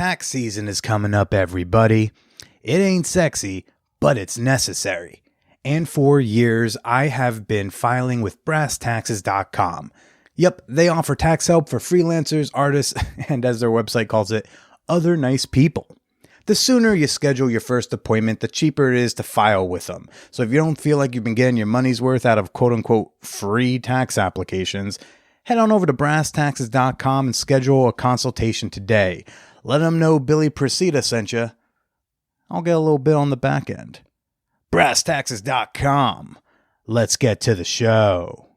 Tax season is coming up, everybody. It ain't sexy, but it's necessary. And for years, I have been filing with BrassTaxes.com. Yep, they offer tax help for freelancers, artists, and as their website calls it, other nice people. The sooner you schedule your first appointment, the cheaper it is to file with them. So if you don't feel like you've been getting your money's worth out of quote-unquote free tax applications, head on over to BrassTaxes.com and schedule a consultation today. Let them know Billy Presida sent you. I'll get a little bit on the back end. BrassTaxes.com. Let's get to the show.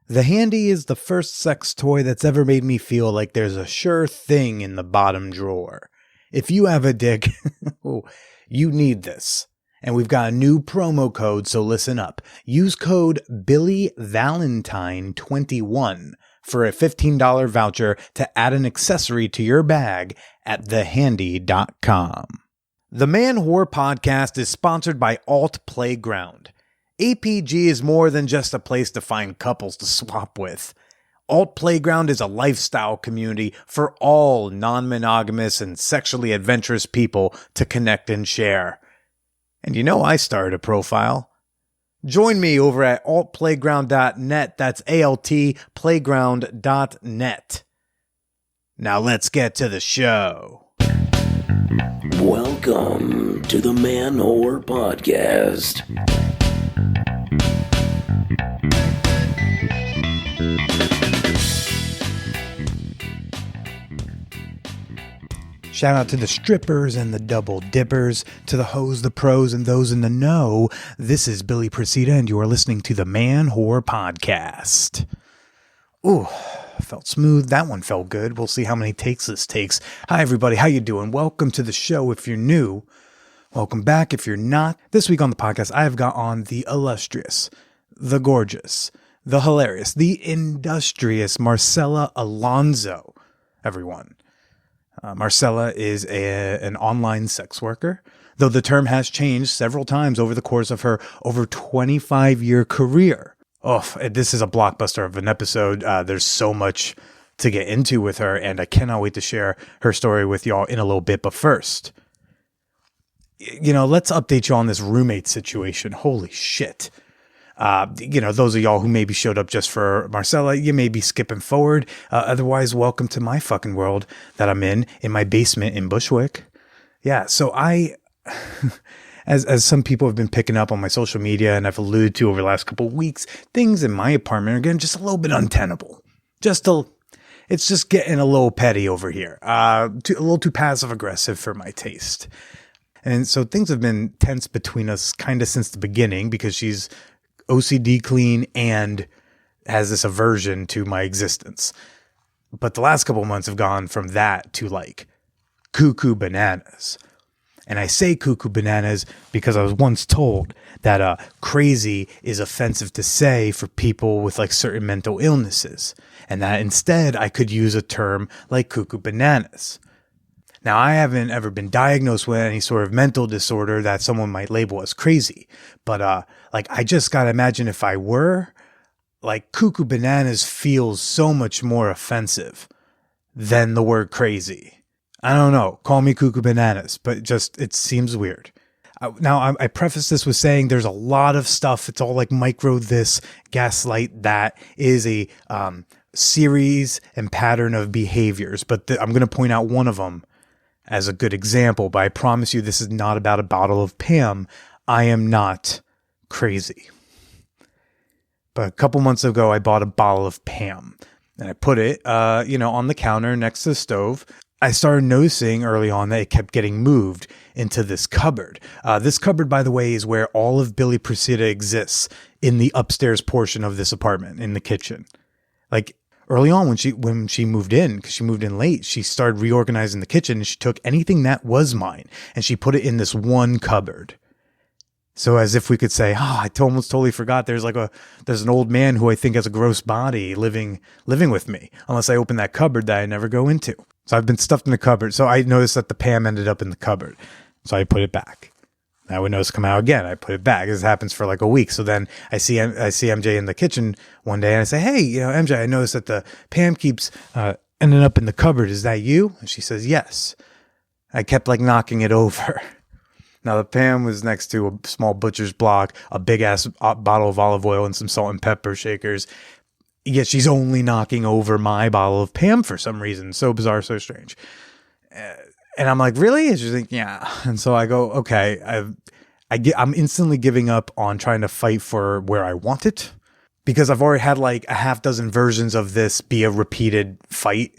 The Handy is the first sex toy that's ever made me feel like there's a sure thing in the bottom drawer. If you have a dick, you need this. And we've got a new promo code, so listen up. Use code BillyValentine21 for a $15 voucher to add an accessory to your bag at thehandy.com. The Man Whore Podcast is sponsored by Alt Playground. APG is more than just a place to find couples to swap with. Alt Playground is a lifestyle community for all non-monogamous and sexually adventurous people to connect and share. And you know I started a profile. Join me over at altplayground.net. That's altplayground.net. Now let's get to the show. Welcome to the Man Whore Podcast. Shout out to the strippers and the double dippers, to the hoes, the pros, and those in the know. This is Billy Presida, and you are listening to the Man Whore Podcast. Ooh, felt smooth. That one felt good. We'll see how many takes this takes. Hi, everybody. How you doing? Welcome to the show if you're new. Welcome back if you're not. This week on the podcast, I have got on the illustrious, the gorgeous, the hilarious, the industrious Marcella Alonso, everyone. Marcella is an online sex worker, though the term has changed several times over the course of her over 25-year career. Oh, this is a blockbuster of an episode. There's so much to get into with her, and I cannot wait to share her story with y'all in a little bit. But first, let's update you on this roommate situation. Holy shit. Those of y'all who maybe showed up just for Marcella, you may be skipping forward. Otherwise, welcome to my fucking world that I'm in my basement in Bushwick. Yeah, so as some people have been picking up on my social media and I've alluded to over the last couple of weeks, things in my apartment are getting just a little bit untenable. It's just getting a little petty over here. A little too passive aggressive for my taste. And so things have been tense between us kind of since the beginning because she's OCD clean and has this aversion to my existence. But the last couple of months have gone from that to like cuckoo bananas. And I say cuckoo bananas because I was once told that crazy is offensive to say for people with like certain mental illnesses. And that instead I could use a term like cuckoo bananas. Now, I haven't ever been diagnosed with any sort of mental disorder that someone might label as crazy. But, I just gotta imagine if I were, cuckoo bananas feels so much more offensive than the word crazy. I don't know. Call me cuckoo bananas, but it seems weird. Now, I preface this with saying there's a lot of stuff. It's all like micro this, gaslight that is a series and pattern of behaviors. But I'm going to point out one of them as a good example, but I promise you this is not about a bottle of Pam. I am not crazy. But a couple months ago, I bought a bottle of Pam and I put it, on the counter next to the stove. I started noticing early on that it kept getting moved into this cupboard. This cupboard, by the way, is where all of Billy Presida exists in the upstairs portion of this apartment in the kitchen. Early on when she moved in, because she moved in late, she started reorganizing the kitchen and she took anything that was mine and she put it in this one cupboard. So as if we could say, I almost totally forgot there's an old man who I think has a gross body living with me, unless I open that cupboard that I never go into. So I've been stuffed in the cupboard. So I noticed that the Pam ended up in the cupboard. So I put it back. I would notice come out again. I put it back. This happens for like a week. So then I see MJ in the kitchen one day and I say, hey, MJ, I noticed that the Pam keeps ending up in the cupboard. Is that you? And she says, yes. I kept like knocking it over. Now the Pam was next to a small butcher's block, a big ass bottle of olive oil and some salt and pepper shakers. Yet she's only knocking over my bottle of Pam for some reason. So bizarre, so strange. And I'm like, really? And she's like, yeah. And so I go, okay. I'm instantly giving up on trying to fight for where I want it, because I've already had like a half dozen versions of this be a repeated fight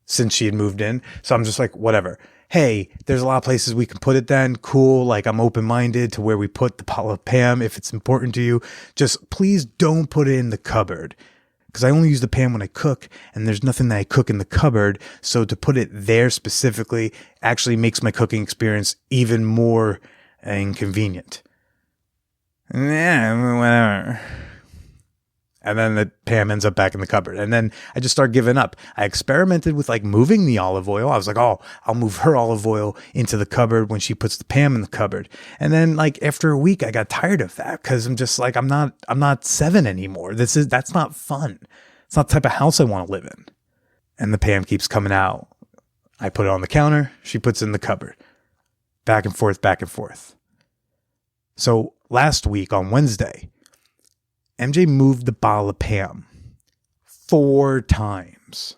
since she had moved in. So I'm just like, whatever. Hey, there's a lot of places we can put it then. Cool. Like, I'm open-minded to where we put the bottle of Pam. If it's important to you, just please don't put it in the cupboard, because I only use the Pam when I cook, and there's nothing that I cook in the cupboard. So to put it there specifically actually makes my cooking experience even more inconvenient. Yeah, whatever. And then the Pam ends up back in the cupboard. And then I just start giving up. I experimented with like moving the olive oil. I was like, oh, I'll move her olive oil into the cupboard when she puts the Pam in the cupboard. And then like after a week, I got tired of that, because I'm just like, I'm not 7 anymore. That's not fun. It's not the type of house I want to live in. And the Pam keeps coming out. I put it on the counter. She puts it in the cupboard. Back and forth, back and forth. So last week on Wednesday, MJ moved the bottle of Pam 4 times.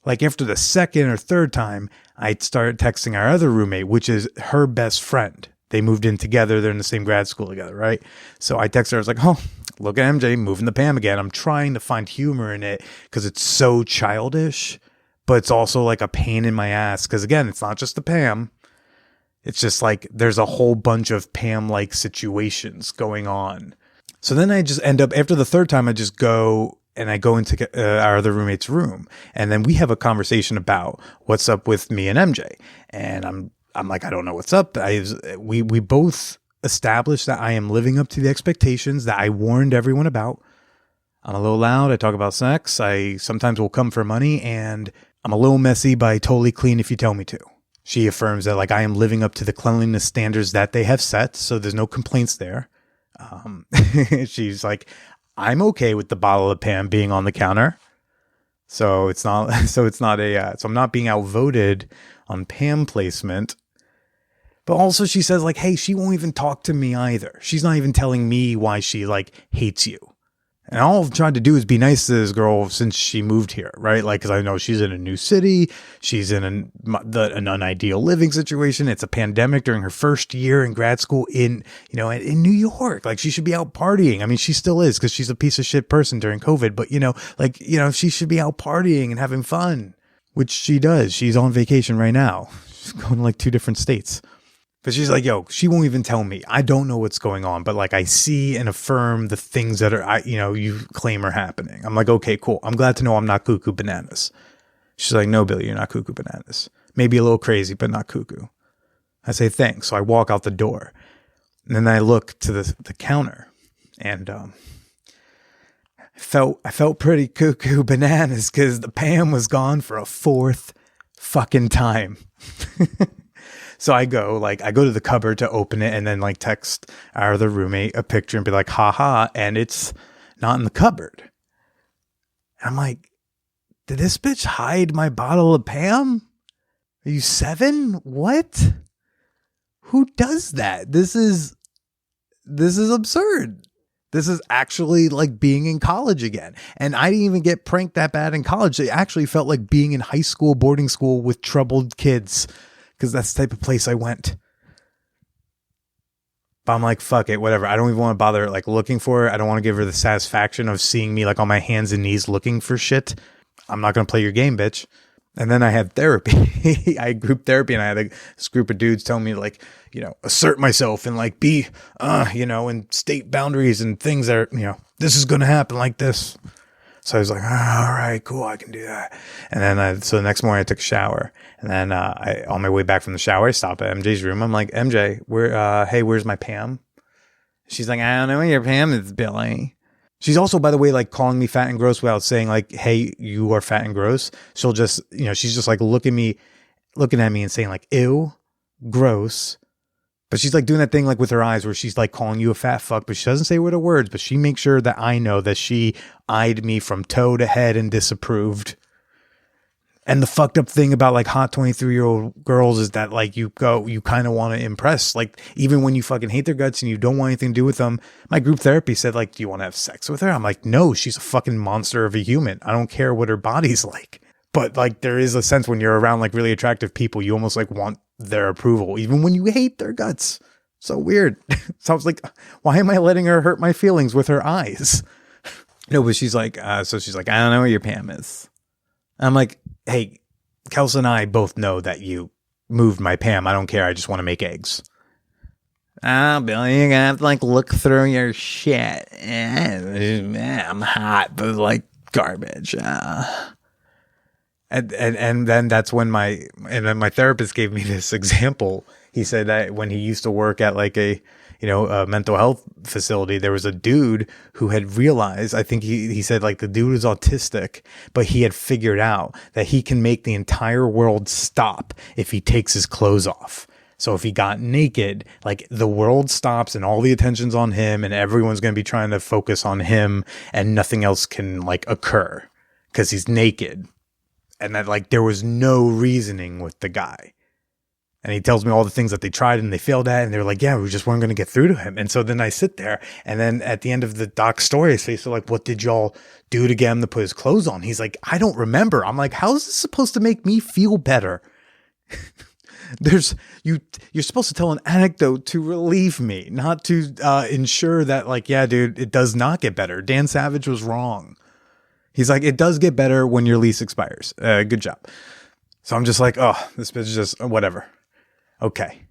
Like after the second or third time, I started texting our other roommate, which is her best friend. They moved in together. They're in the same grad school together, right? So I texted her. I was like, oh, look at MJ moving the Pam again. I'm trying to find humor in it because it's so childish, but it's also like a pain in my ass. Because again, it's not just the Pam. It's just like there's a whole bunch of Pam-like situations going on. So then I just end up, after the third time, I just go and I go into our other roommate's room. And then we have a conversation about what's up with me and MJ. And I'm like, I don't know what's up. We both established that I am living up to the expectations that I warned everyone about. I'm a little loud. I talk about sex. I sometimes will come for money. And I'm a little messy, but I totally clean if you tell me to. She affirms that like I am living up to the cleanliness standards that they have set. So there's no complaints there. She's like, I'm okay with the bottle of Pam being on the counter. So I'm not being outvoted on Pam placement. But also she says like, hey, she won't even talk to me either. She's not even telling me why she like hates you. And all I've tried to do is be nice to this girl since she moved here, right? Like, because I know she's in a new city. She's in an unideal living situation. It's a pandemic during her first year in grad school in New York. Like, she should be out partying. I mean, she still is because she's a piece of shit person during COVID. But, she should be out partying and having fun, which she does. She's on vacation right now. She's going to like 2 different states. But she's like, yo, she won't even tell me. I don't know what's going on, but like I see and affirm the things that you claim are happening. I'm like, okay, cool. I'm glad to know I'm not cuckoo bananas. She's like, no, Billy, you're not cuckoo bananas. Maybe a little crazy, but not cuckoo. I say, thanks. So I walk out the door, and then I look to the counter, and I felt pretty cuckoo bananas because the Pam was gone for a 4th fucking time. So I go to the cupboard to open it and then like text our other roommate a picture and be like, haha, and it's not in the cupboard. And I'm like, did this bitch hide my bottle of Pam? Are you 7? What? Who does that? This is absurd. This is actually like being in college again. And I didn't even get pranked that bad in college. It actually felt like being in high school, boarding school with troubled kids. Because that's the type of place I went. But I'm like, fuck it, whatever. I don't even want to bother like looking for it. I don't want to give her the satisfaction of seeing me like on my hands and knees looking for shit. I'm not going to play your game, bitch. And then I had therapy. I had group therapy, and I had this group of dudes telling me like, assert myself and like be, and state boundaries and things that are, this is going to happen like this. So I was like, all right, cool, I can do that. And then, so the next morning I took a shower, and then on my way back from the shower, I stopped at MJ's room. I'm like, MJ, where's my Pam? She's like, I don't know where your Pam is, Billy. She's also, by the way, like calling me fat and gross without saying like, hey, you are fat and gross. She'll just, she's just like looking at me and saying like, ew, gross. But she's like doing that thing like with her eyes where she's like calling you a fat fuck, but she doesn't say what the words, but she makes sure that I know that she eyed me from toe to head and disapproved. And the fucked up thing about like hot 23-year-old girls is that like you kind of want to impress, like even when you fucking hate their guts and you don't want anything to do with them. My group therapy said like, do you want to have sex with her? I'm like, no, she's a fucking monster of a human. I don't care what her body's like. But like there is a sense when you're around like really attractive people, you almost like want their approval, even when you hate their guts. So weird. So I was like, why am I letting her hurt my feelings with her eyes? No, but she's like, I don't know where your Pam is. I'm like, hey, Kelsey and I both know that you moved my Pam. I don't care. I just want to make eggs. Billy, you're gonna have to like look through your shit. I'm hot, but like garbage. And then that's when my therapist gave me this example. He said that when he used to work at like a mental health facility, there was a dude who had realized, I think he said like the dude was autistic, but he had figured out that he can make the entire world stop if he takes his clothes off. So if he got naked, like the world stops and all the attention's on him and everyone's going to be trying to focus on him and nothing else can like occur because he's naked. And that like there was no reasoning with the guy. And he tells me all the things that they tried and they failed at. And they're like, yeah, we just weren't going to get through to him. And so then I sit there. And then at the end of the doc's story, I say, so like, what did y'all do to get him to put his clothes on? He's like, I don't remember. I'm like, how is this supposed to make me feel better? You're supposed to tell an anecdote to relieve me, not to ensure that like, yeah, dude, it does not get better. Dan Savage was wrong. He's like, it does get better when your lease expires. Good job. So I'm just like, oh, this bitch is just whatever. Okay,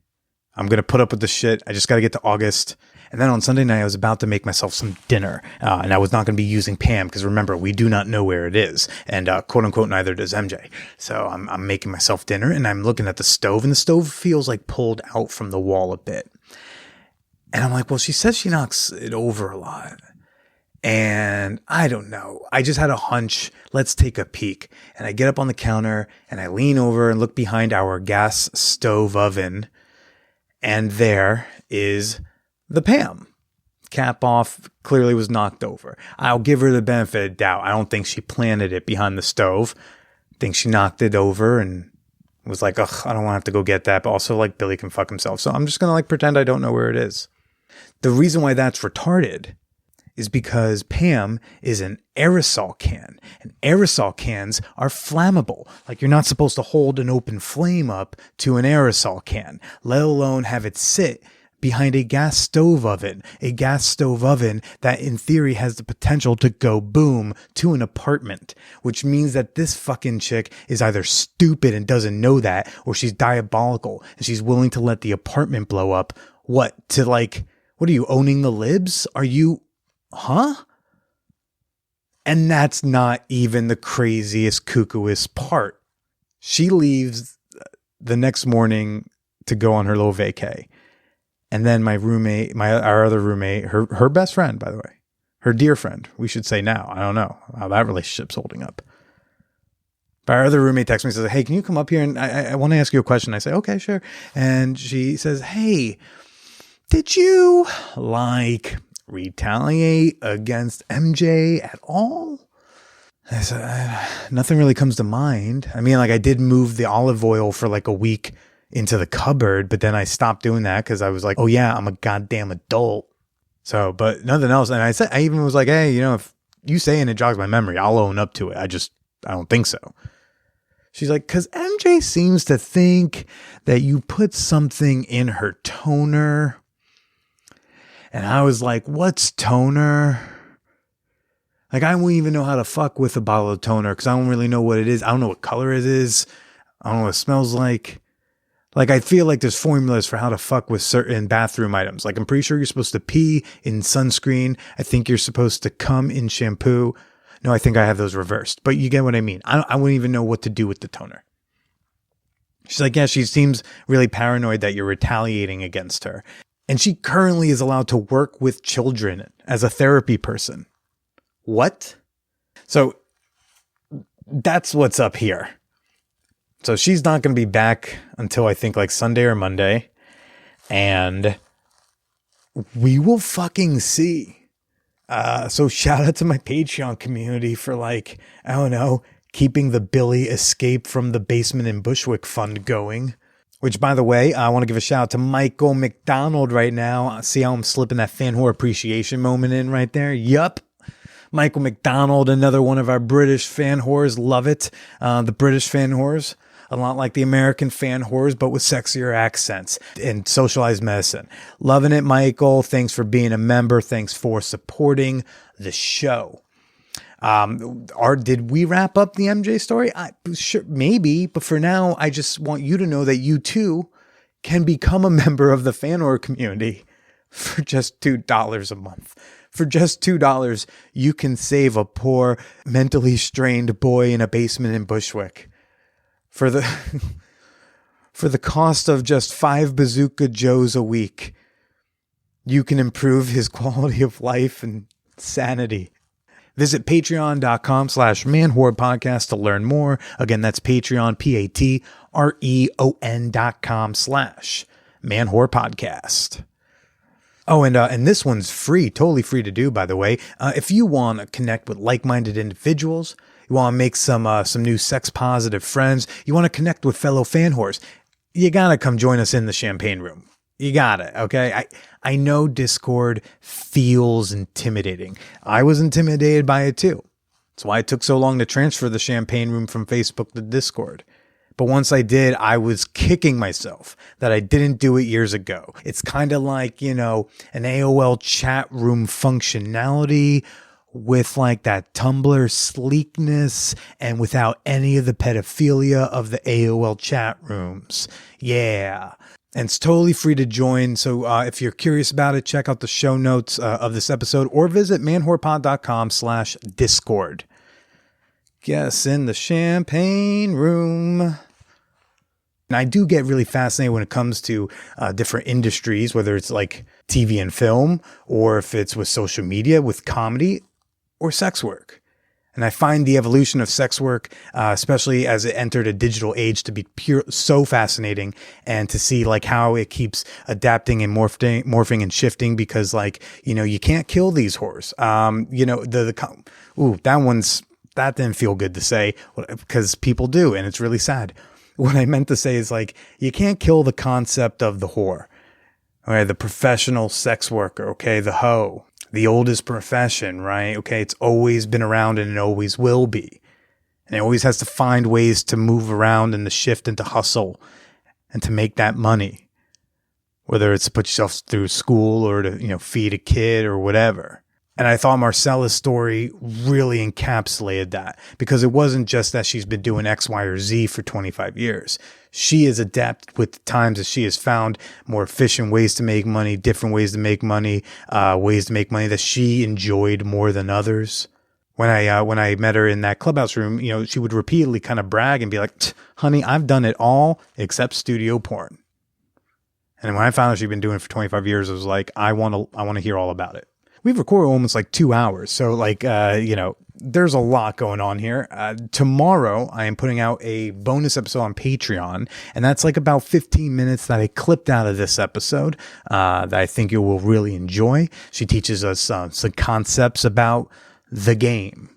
I'm going to put up with this shit. I just got to get to August. And then on Sunday night, I was about to make myself some dinner. And I was not going to be using Pam because remember, we do not know where it is. And quote unquote, neither does MJ. So I'm making myself dinner and I'm looking at the stove and the stove feels like pulled out from the wall a bit. And I'm like, well, she says she knocks it over a lot. And I don't know. I just had a hunch. Let's take a peek. And I get up on the counter and I lean over and look behind our gas stove oven. And there is the Pam. Cap off, clearly was knocked over. I'll give her the benefit of doubt. I don't think she planted it behind the stove. I think she knocked it over and was like, ugh, I don't want to have to go get that. But also like Billy can fuck himself. So I'm just going to like pretend I don't know where it is. The reason why that's retarded is because Pam is an aerosol can. And aerosol cans are flammable. Like you're not supposed to hold an open flame up to an aerosol can, let alone have it sit behind a gas stove oven. A gas stove oven that in theory has the potential to go boom to an apartment, which means that this fucking chick is either stupid and doesn't know that, or she's diabolical and she's willing to let the apartment blow up. What are you, owning the libs? Are you... Huh? And that's not even the craziest, cuckooest part. She leaves the next morning to go on her little vacay. And then my roommate, our other roommate, her best friend, by the way, her dear friend, we should say now. I don't know how that relationship's holding up. But our other roommate texts me and says, hey, can you come up here? And I want to ask you a question. I say, okay, sure. And she says, hey, did you retaliate against MJ at all? I said, nothing really comes to mind. I mean, like I did move the olive oil for like a week into the cupboard, but then I stopped doing that because I was like, oh yeah, I'm a goddamn adult. So, but nothing else. And I even was like, hey, if you say and it jogs my memory, I'll own up to it. I don't think so. She's like, because MJ seems to think that you put something in her toner. And I was like, what's toner? Like, I don't even know how to fuck with a bottle of toner because I don't really know what it is. I don't know what color it is. I don't know what it smells like. Like, I feel like there's formulas for how to fuck with certain bathroom items. Like, I'm pretty sure you're supposed to pee in sunscreen. I think you're supposed to cum in shampoo. No, I think I have those reversed. But you get what I mean. I wouldn't even know what to do with the toner. She's like, yeah, she seems really paranoid that you're retaliating against her. And she currently is allowed to work with children as a therapy person. What? So that's what's up here. So she's not going to be back until I think like Sunday or Monday. And we will fucking see. So shout out to my Patreon community for like, I don't know, keeping the Billy Escape from the Basement in Bushwick Fund going. Which, by the way, I want to give a shout out to Michael McDonald right now. See how I'm slipping that fan whore appreciation moment in right there? Yup. Michael McDonald, another one of our British fan whores. Love it. The British fan whores. A lot like the American fan whores, but with sexier accents and socialized medicine. Loving it, Michael. Thanks for being a member. Thanks for supporting the show. Did we wrap up the MJ story? Sure, maybe, but for now, I just want you to know that you too can become a member of the fan whore community for just $2 a month. For just $2, you can save a poor, mentally strained boy in a basement in Bushwick. For the cost of just 5 Bazooka Joes a week, you can improve his quality of life and sanity. Visit patreon.com/manwhorepodcast to learn more. Again, that's Patreon, patreon.com/manwhorepodcast. Oh, and this one's free, totally free to do, by the way. If you want to connect with like-minded individuals, you want to make some new sex-positive friends, you want to connect with fellow fan whores, you got to come join us in the champagne room. You got it, okay? I know Discord feels intimidating. I was intimidated by it too. That's why it took so long to transfer the champagne room from Facebook to Discord. But once I did, I was kicking myself that I didn't do it years ago. It's kind of like, an AOL chat room functionality with like that Tumblr sleekness and without any of the pedophilia of the AOL chat rooms. Yeah. And it's totally free to join. So if you're curious about it, check out the show notes of this episode or visit manwhorepod.com/Discord. Guess in the champagne room. And I do get really fascinated when it comes to different industries, whether it's like TV and film, or if it's with social media, with comedy, or sex work. And I find the evolution of sex work, especially as it entered a digital age, to be so fascinating, and to see like how it keeps adapting and morphing and shifting, because you can't kill these whores. That didn't feel good to say, because people do, and it's really sad. What I meant to say is you can't kill the concept of the whore, okay, the professional sex worker, okay, the hoe. The oldest profession, right? Okay, it's always been around and it always will be. And it always has to find ways to move around and to shift and to hustle and to make that money. Whether it's to put yourself through school or to, feed a kid or whatever. And I thought Marcella's story really encapsulated that, because it wasn't just that she's been doing X, Y, or Z for 25 years. She is adept with the times that she has found more efficient ways to make money, different ways to make money, ways to make money that she enjoyed more than others. When I met her in that clubhouse room, she would repeatedly kind of brag and be like, honey, I've done it all except studio porn. And when I found out she'd been doing it for 25 years, I was like, I want to hear all about it. We've recorded almost 2 hours. So there's a lot going on here. Tomorrow I am putting out a bonus episode on Patreon, and that's about 15 minutes that I clipped out of this episode that I think you will really enjoy. She teaches us some concepts about the game.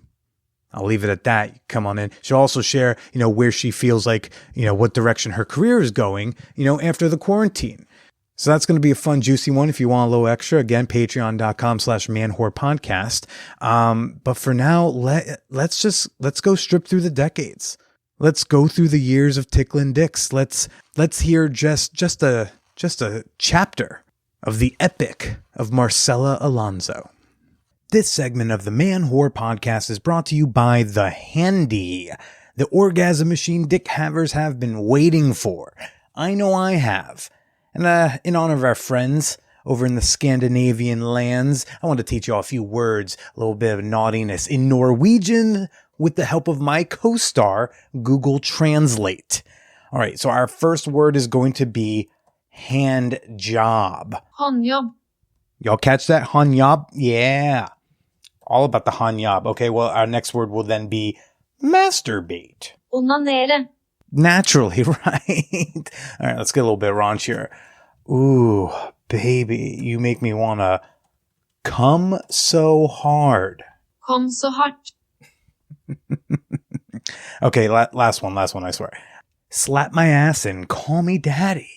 I'll leave it at that. Come on in. She'll also share, where she feels what direction her career is going, after the quarantine. So that's going to be a fun, juicy one. If you want a little extra, again, patreon.com/manwhorepodcast. But for now, let's go strip through the decades. Let's go through the years of tickling dicks. Let's hear just a chapter of the epic of Marcella Alonso. This segment of the Man Whore Podcast is brought to you by The Handy, the orgasm machine dick havers have been waiting for. I know I have. And in honor of our friends over in the Scandinavian lands, I want to teach you all a few words, a little bit of naughtiness in Norwegian with the help of my co-star, Google Translate. All right, so our first word is going to be hand job. Håndjobb. Y'all catch that? Håndjobb? Yeah. All about the håndjobb. Okay, well, our next word will then be masturbate. Onanere. Naturally, right? All right, let's get a little bit raunchier. Ooh, baby, you make me want to come so hard. Kom så hardt. Okay, last one, I swear. Slap my ass and call me daddy.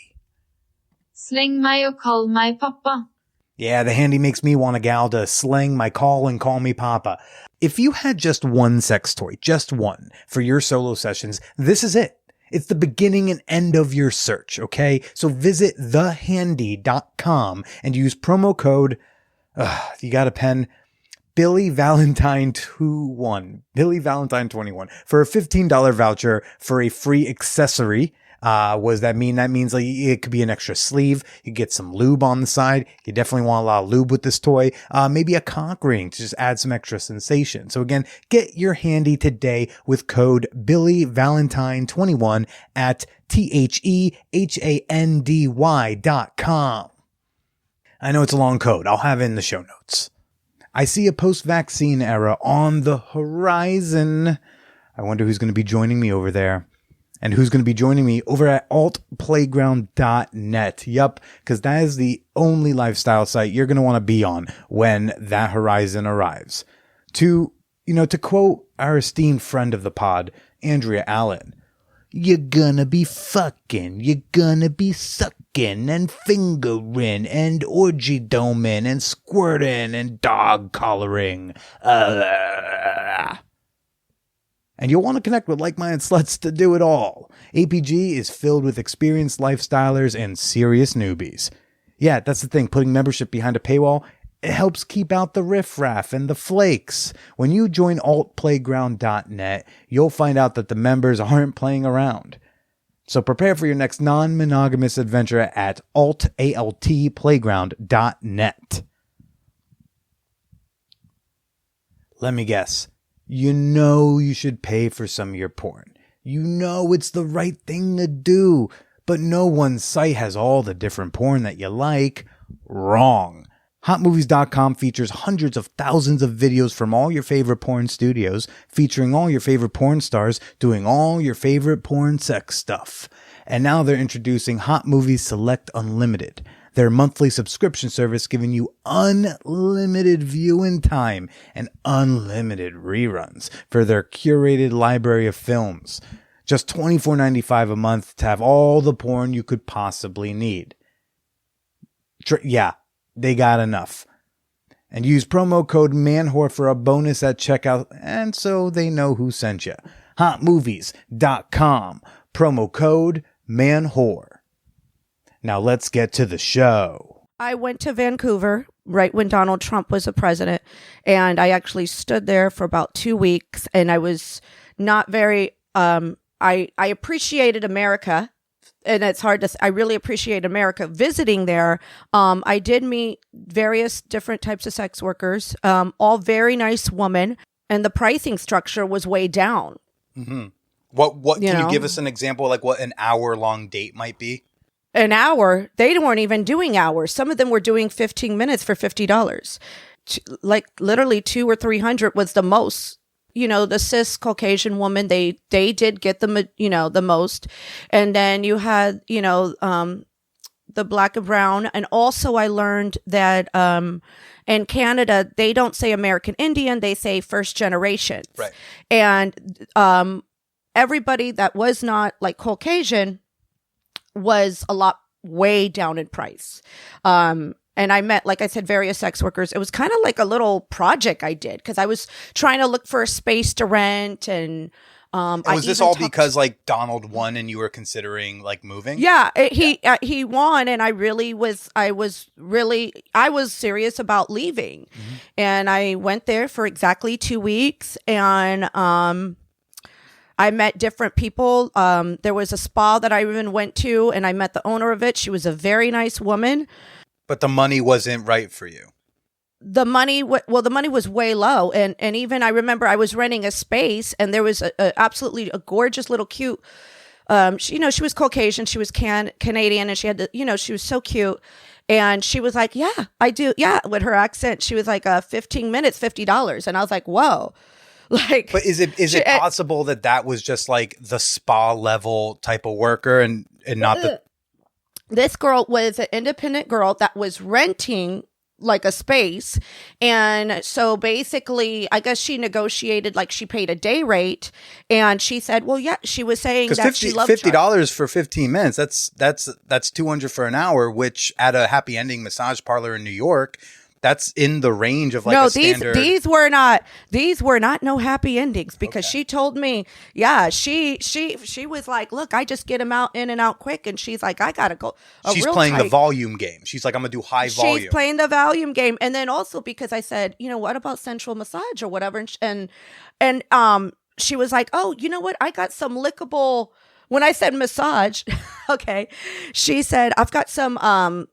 Släng mig och kall mig pappa. Yeah, the handy makes me want a gal to slang my call and call me papa. If you had just one sex toy, just one, for your solo sessions, this is it. It's the beginning and end of your search, okay? So visit thehandy.com and use promo code, you got a pen, Billy Valentine 21, Billy Valentine 21 for a $15 voucher for a free accessory. What does that mean? That means like it could be an extra sleeve. You get some lube on the side. You definitely want a lot of lube with this toy. Maybe a cock ring to just add some extra sensation. So again, get your handy today with code Billy Valentine 21 at TheHandy.com. I know it's a long code. I'll have it in the show notes. I see a post-vaccine era on the horizon. I wonder who's going to be joining me over there. And who's going to be joining me over at altplayground.net. Yup, because that is the only lifestyle site you're going to want to be on when that horizon arrives. To quote our esteemed friend of the pod, Andrea Allen, you're gonna be fucking, you're gonna be sucking and fingering and orgy doming and squirting and dog collaring. And you'll want to connect with like-minded sluts to do it all. APG is filled with experienced lifestylers and serious newbies. Yeah, that's the thing. Putting membership behind a paywall, it helps keep out the riffraff and the flakes. When you join altplayground.net, you'll find out that the members aren't playing around. So prepare for your next non-monogamous adventure at altplayground.net. Let me guess. You know you should pay for some of your porn. You know it's the right thing to do, but no one site has all the different porn that you like. Wrong. HotMovies.com features hundreds of thousands of videos from all your favorite porn studios, featuring all your favorite porn stars doing all your favorite porn sex stuff. And now they're introducing Hot Movies Select Unlimited, their monthly subscription service giving you unlimited viewing time and unlimited reruns for their curated library of films. Just $24.95 a month to have all the porn you could possibly need. Yeah, they got enough. And use promo code MANWHORE for a bonus at checkout, and so they know who sent you. HotMovies.com, promo code MANWHORE. Now let's get to the show. I went to Vancouver right when Donald Trump was the president, and I actually stood there for about 2 weeks, and I was not very, I appreciated America, and it's hard to, I really appreciate America visiting there. I did meet various different types of sex workers, all very nice women, and the pricing structure was way down. Mm-hmm. What can you give us an example, like what an hour-long date might be? An hour, they weren't even doing hours. Some of them were doing 15 minutes for $50. Like literally 200 or 300 was the most. The cis Caucasian woman, they did get the most. And then you had, the black and brown. And also I learned that in Canada, they don't say American Indian, they say first generation. Right. And everybody that was not like Caucasian was a lot way down in price. And I met, like I said, various sex workers. It was kind of like a little project I did because I was trying to look for a space to rent. And was this all because like Donald won and you were considering like moving? Yeah, he won, and I was serious about leaving. Mm-hmm. And I went there for exactly 2 weeks, and I met different people. There was a spa that I even went to, and I met the owner of it. She was a very nice woman. But the money wasn't right for you. The money was way low. And even I remember I was renting a space, and there was absolutely a gorgeous little cute, she was Caucasian. She was Canadian, and she had she was so cute. And she was like, yeah, I do. Yeah. With her accent, she was like 15 minutes, $50. And I was like, whoa. Like, but is it possible that was just like the spa level type of worker and not the... This girl was an independent girl that was renting like a space. And so basically, I guess she negotiated, like she paid a day rate, and she said, well, yeah, she was saying that she loved $50 for 15 minutes. That's 200 for an hour, which at a happy ending massage parlor in New York, that's in the range of like a standard. These were not no happy endings, because she told me, she was like, look, I just get them out in and out quick, and she's like, I gotta go. She's playing the volume game. She's like, I'm gonna do high volume. She's playing the volume game, and then also because I said, what about sensual massage or whatever, and she was like, oh, you know what? I got some lickable. When I said massage, okay, she said, I've got some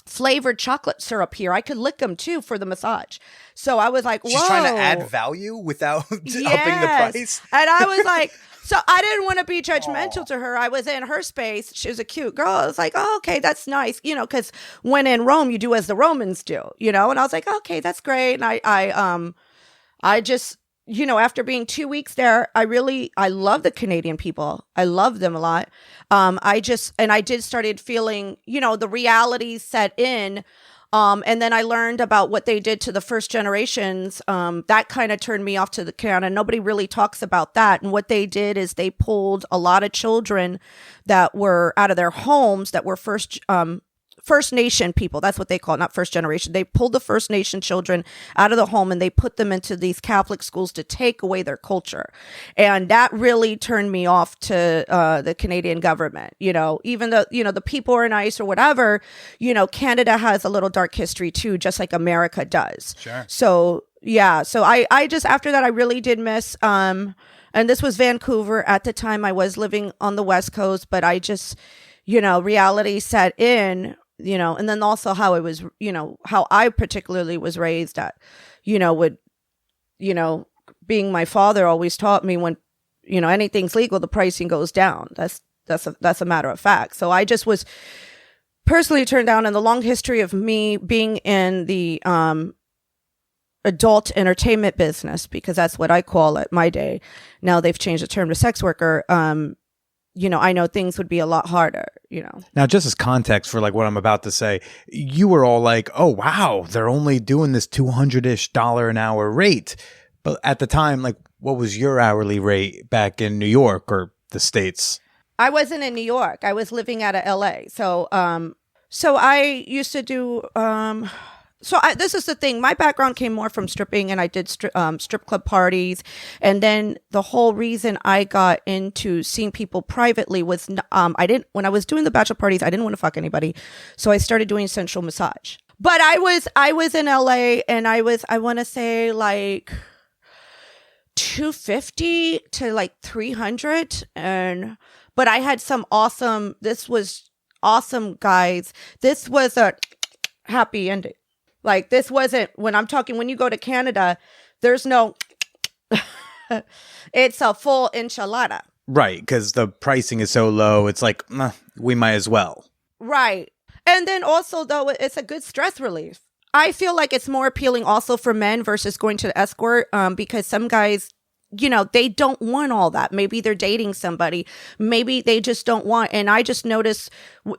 flavored chocolate syrup here. I could lick them too for the massage. So I was like, whoa. She's trying to add value without upping the price. And I was like, so I didn't want to be judgmental to her. I was in her space. She was a cute girl. I was like, oh, okay, that's nice. Because when in Rome, you do as the Romans do, and I was like, okay, that's great. And I just, after being 2 weeks there, I love the Canadian people. I love them a lot. I did started feeling, the reality set in. And then I learned about what they did to the first generations. That kind of turned me off to the Canada. Nobody really talks about that. And what they did is they pulled a lot of children that were out of their homes that were First Nation people. That's what they call it, not first generation. They pulled the First Nation children out of the home and they put them into these Catholic schools to take away their culture. And that really turned me off to the Canadian government. Even though, the people are nice or whatever, Canada has a little dark history too, just like America does. Sure. So, yeah. So I just, after that, I really did miss, and this was Vancouver. At the time, I was living on the West Coast, but I just, reality set in. And then also how it was, how I particularly was raised at, being my father always taught me when, anything's legal, the pricing goes down. That's a matter of fact. So I just was personally turned down, in the long history of me being in the adult entertainment business, because that's what I call it my day. Now they've changed the term to sex worker. I know things would be a lot harder, Now, just as context for like what I'm about to say, you were all like, oh, wow, they're only doing this $200-ish an hour rate. But at the time, like, what was your hourly rate back in New York or the States? I wasn't in New York. I was living out of LA. So I used to do, this is the thing. My background came more from stripping, and I did strip club parties. And then the whole reason I got into seeing people privately was, when I was doing the bachelor parties, I didn't want to fuck anybody. So I started doing sensual massage. But I was in LA, and I want to say like $250 to like $300. But I had this was awesome guys. This was a happy ending. Like, this wasn't, when you go to Canada, there's no, it's a full enchilada. Right, because the pricing is so low, it's like, we might as well. Right. And then also, though, it's a good stress relief. I feel like it's more appealing also for men versus going to the escort, because some guys, they don't want all that. Maybe they're dating somebody. Maybe they just don't want. And I just noticed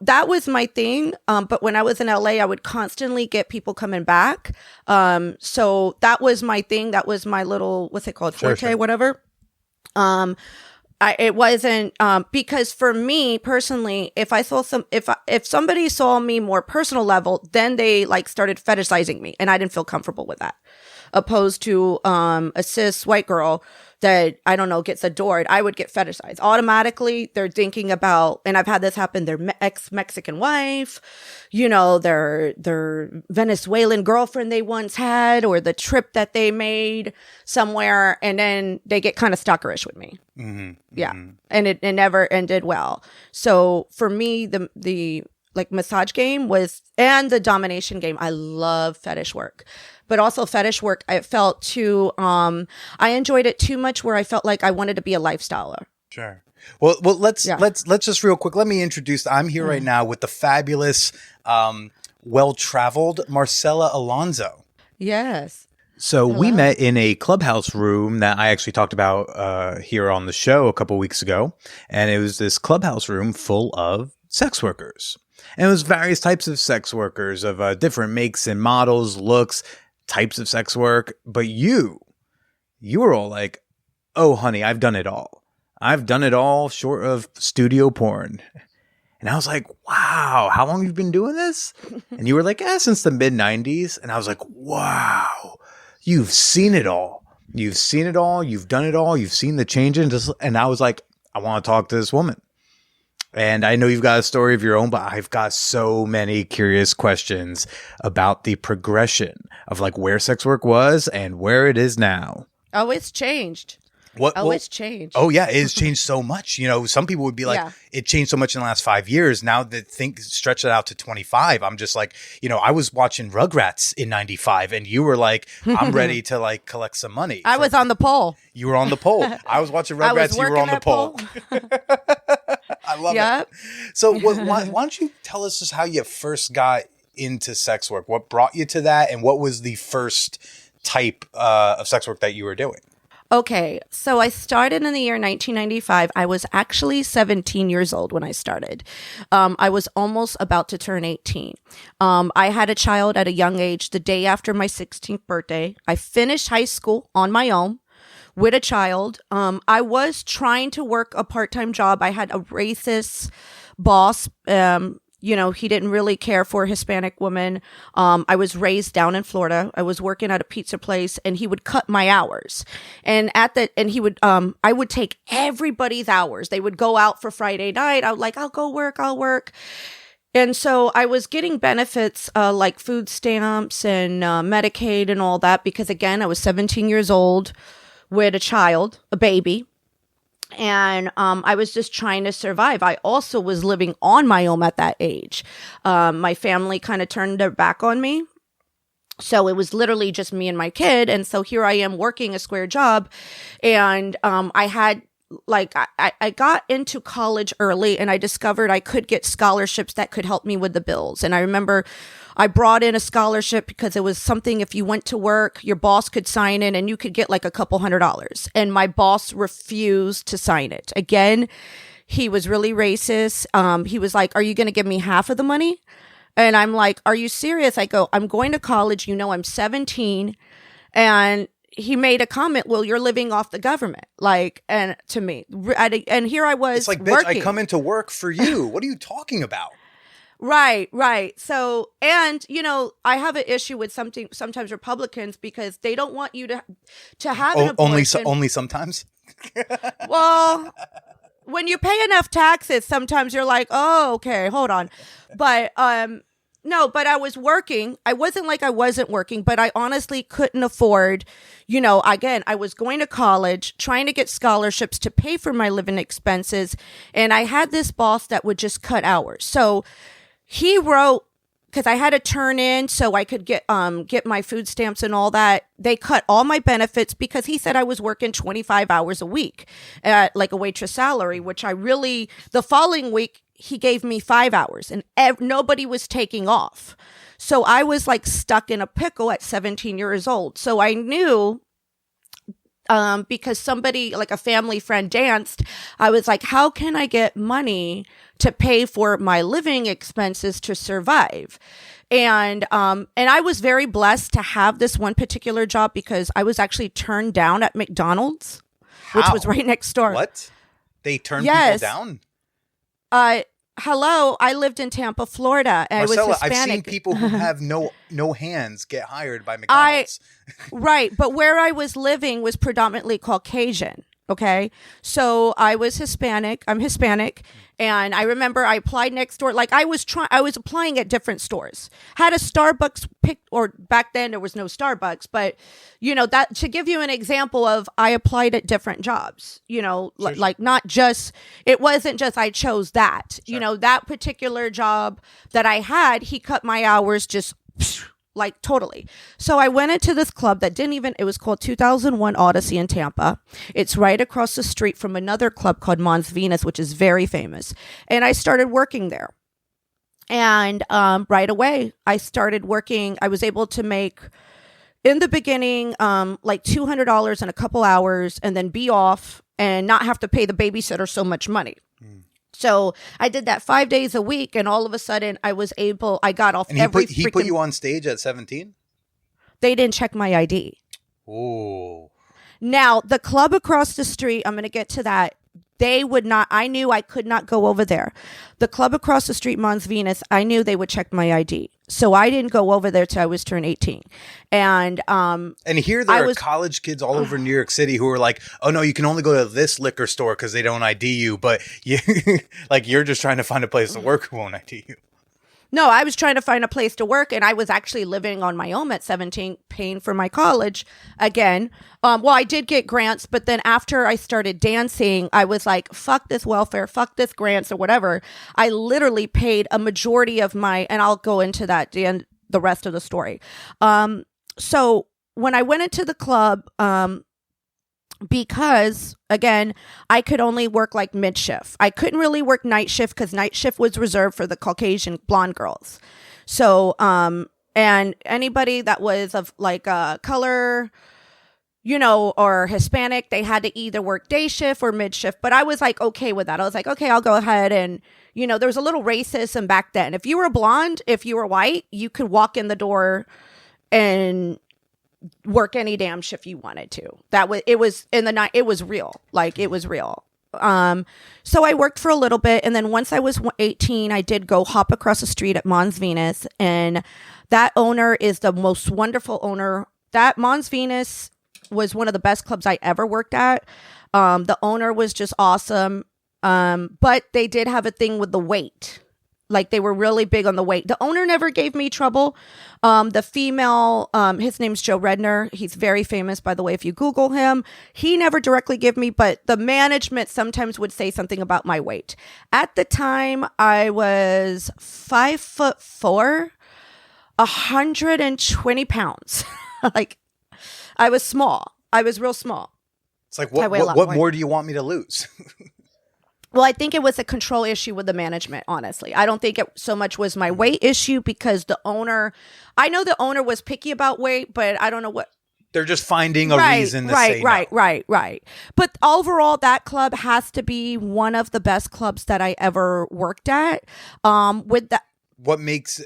that was my thing. But when I was in LA, I would constantly get people coming back. So that was my thing. That was my little, what's it called? Forte, whatever. It wasn't, because for me personally, if somebody saw me more personal level, then they like started fetishizing me, and I didn't feel comfortable with that. Opposed to a cis white girl that, I don't know, gets adored, I would get fetishized. Automatically, they're thinking about, and I've had this happen, their ex-Mexican wife, their Venezuelan girlfriend they once had, or the trip that they made somewhere, and then they get kind of stalkerish with me. Mm-hmm. Yeah. Mm-hmm. And it never ended well. So for me, the like massage game and the domination game, I love fetish work. But also fetish work, I felt too, I enjoyed it too much where I felt like I wanted to be a lifestyler. Sure. Well, let's just real quick. Let me introduce, I'm here right now with the fabulous, well-traveled Marcella Alonso. Yes. So we met in a clubhouse room that I actually talked about here on the show a couple weeks ago. And it was this clubhouse room full of sex workers. And it was various types of sex workers of different makes and models, looks, types of sex work. But you were all like, oh, honey, I've done it all. I've done it all short of studio porn. And I was like, wow, how long have you been doing this? And you were like, since the mid-90s. And I was like, wow, you've seen it all. You've seen it all. You've done it all. You've seen the changes. And I was like, I want to talk to this woman. And I know you've got a story of your own, but I've got so many curious questions about the progression of like where sex work was and where it is now. Oh, it's changed. It's changed. Oh, yeah. It has changed so much. You know, some people would be like, it changed so much in the last 5 years. Now that stretch it out to 25. I'm just like, you know, I was watching Rugrats in 95 and you were like, I'm ready to like collect some money. I was on the pole. You were on the pole. I was watching Rugrats. You were on the pole. I love it. So why don't you tell us just how you first got into sex work? What brought you to that? And what was the first type of sex work that you were doing? Okay, so I started in the year 1995. I was actually 17 years old when I started. I was almost about to turn 18. I had a child at a young age the day after my 16th birthday. I finished high school on my own with a child. I was trying to work a part-time job. I had a racist boss. You know, he didn't really care for Hispanic women. I was raised down in Florida. I was working at a pizza place and he would cut my hours. And he would, I would take everybody's hours. They would go out for Friday night. I would like, I'll work. And so I was getting benefits, like food stamps and, Medicaid and all that, because again, I was 17 years old with a child, a baby. And I was just trying to survive. I also was living on my own at that age. My family kind of turned their back on me. So it was literally just me and my kid. And so here I am working a square job. And I had I got into college early and I discovered I could get scholarships that could help me with the bills. And I remember I brought in a scholarship because it was something, if you went to work, your boss could sign in and you could get like a couple $100. And my boss refused to sign it. Again, he was really racist. He was like, are you going to give me half of the money? And I'm like, are you serious? I go, I'm going to college. You know, I'm 17. And he made a comment, well, you're living off the government. Like, and to me, and here I was. It's like, bitch, working. I come into work for you. What are you talking about? Right. So, and you know, I have an issue with sometimes Republicans because they don't want you to have an abortion. Only sometimes. Well, when you pay enough taxes, sometimes you're like, oh, okay, hold on. But no, but I was working. I wasn't like I wasn't working, but I honestly couldn't afford, you know, again, I was going to college, trying to get scholarships to pay for my living expenses. And I had this boss that would just cut hours. So he wrote, because I had to turn in so I could get my food stamps and all that. They cut all my benefits because he said I was working 25 hours a week at like a waitress salary, which the following week, he gave me 5 hours and nobody was taking off. So I was like stuck in a pickle at 17 years old. So I knew, because somebody, like a family friend, danced, I was like, how can I get money to pay for my living expenses to survive? And I was very blessed to have this one particular job because I was actually turned down at McDonald's, which was right next door. What? They turned people down? Hello, I lived in Tampa, Florida, and Marcella, I was Hispanic. I've seen people who have no hands get hired by McDonald's. Right, but where I was living was predominantly Caucasian. Okay, so I was Hispanic. I'm Hispanic, and I remember I applied next door. Like I was applying at different stores. Had a Starbucks or back then there was no Starbucks, but you know that to give you an example of I applied at different jobs. You know, Sure. like not just it wasn't just I chose that. Sure. You know, that particular job that I had, he cut my hours just. Like totally. So I went into this club that it was called 2001 Odyssey in Tampa. It's right across the street from another club called Mons Venus, which is very famous. And I started working there. And right away, I started working. I was able to make, in the beginning, like $200 in a couple hours and then be off and not have to pay the babysitter so much money. So I did that 5 days a week, and all of a sudden I got off And he put you on stage at 17? They didn't check my ID. Oh. Now, the club across the street, I'm going to get to that. They would not, I knew I could not go over there. The club across the street, Mons Venus, I knew they would check my ID. So I didn't go over there till I was turned 18. And here there are college kids all over New York City who are like, oh no, you can only go to this liquor store because they don't ID you. But you, like, you're just trying to find a place to work who won't ID you. No, I was trying to find a place to work, and I was actually living on my own at 17, paying for my college again. Well, I did get grants, but then after I started dancing, I was like, fuck this welfare, fuck this grants or whatever. I literally paid a majority of and I'll go into that and the rest of the story. So when I went into the club, because again, I could only work like mid shift. I couldn't really work night shift because night shift was reserved for the Caucasian blonde girls. So, and anybody that was of like color, or Hispanic, they had to either work day shift or mid shift. But I was like, okay with that. I was like, okay, I'll go ahead. And, there was a little racism back then. If you were blonde, if you were white, you could walk in the door and work any damn shift you wanted to. It was in the night. It was real. Like, it was real. So I worked for a little bit. And then once I was 18, I did go hop across the street at Mons Venus. And that owner is the most wonderful owner. That Mons Venus was one of the best clubs I ever worked at. The owner was just awesome. But they did have a thing with the weight. Like, they were really big on the weight. The owner never gave me trouble. The female, his name's Joe Redner. He's very famous, by the way, if you Google him. He never directly gave me, but the management sometimes would say something about my weight. At the time, I was 5'4", 120 pounds. Like, I was small. I was real small. It's like, what more do you want me to lose? Well, I think it was a control issue with the management, honestly. I don't think it so much was my weight issue because I know the owner was picky about weight, but I don't know what. They're just finding a reason to say no. Right. But overall, that club has to be one of the best clubs that I ever worked at. With that, what makes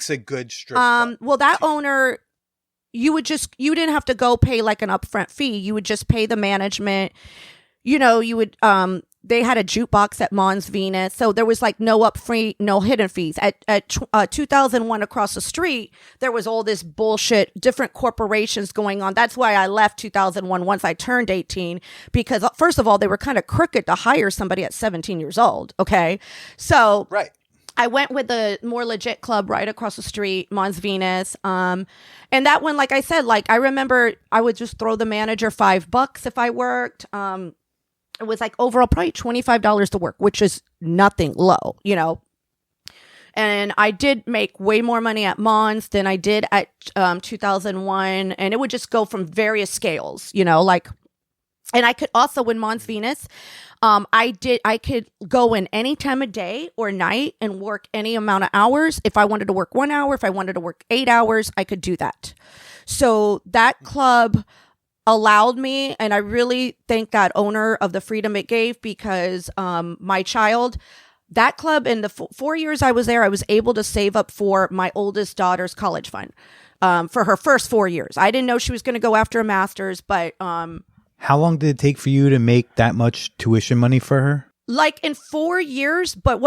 a good strip club? Well, that owner, you didn't have to go pay like an upfront fee. You would just pay the management. You would they had a jukebox at Mons Venus, so there was like no hidden fees. At 2001 across the street, there was all this bullshit, different corporations going on. That's why I left 2001 once I turned 18, because first of all, they were kind of crooked to hire somebody at 17 years old. Okay, so right. I went with the more legit club right across the street, Mons Venus. And that one, like I said, like I remember I would just throw the manager $5 if I worked. It was like overall probably $25 to work, which is nothing low, And I did make way more money at Mons than I did at 2001. And it would just go from various scales, like, and I could also, when Mons Venus, I could go in any time of day or night and work any amount of hours. If I wanted to work 1 hour, if I wanted to work 8 hours, I could do that. So that club allowed me, and I really thank that owner of the freedom it gave, because my child, that club, in the 4 years I was there, I was able to save up for my oldest daughter's college fund for her first 4 years. I didn't know she was going to go after a master's, but how long did it take for you to make that much tuition money for her? Like in 4 years, but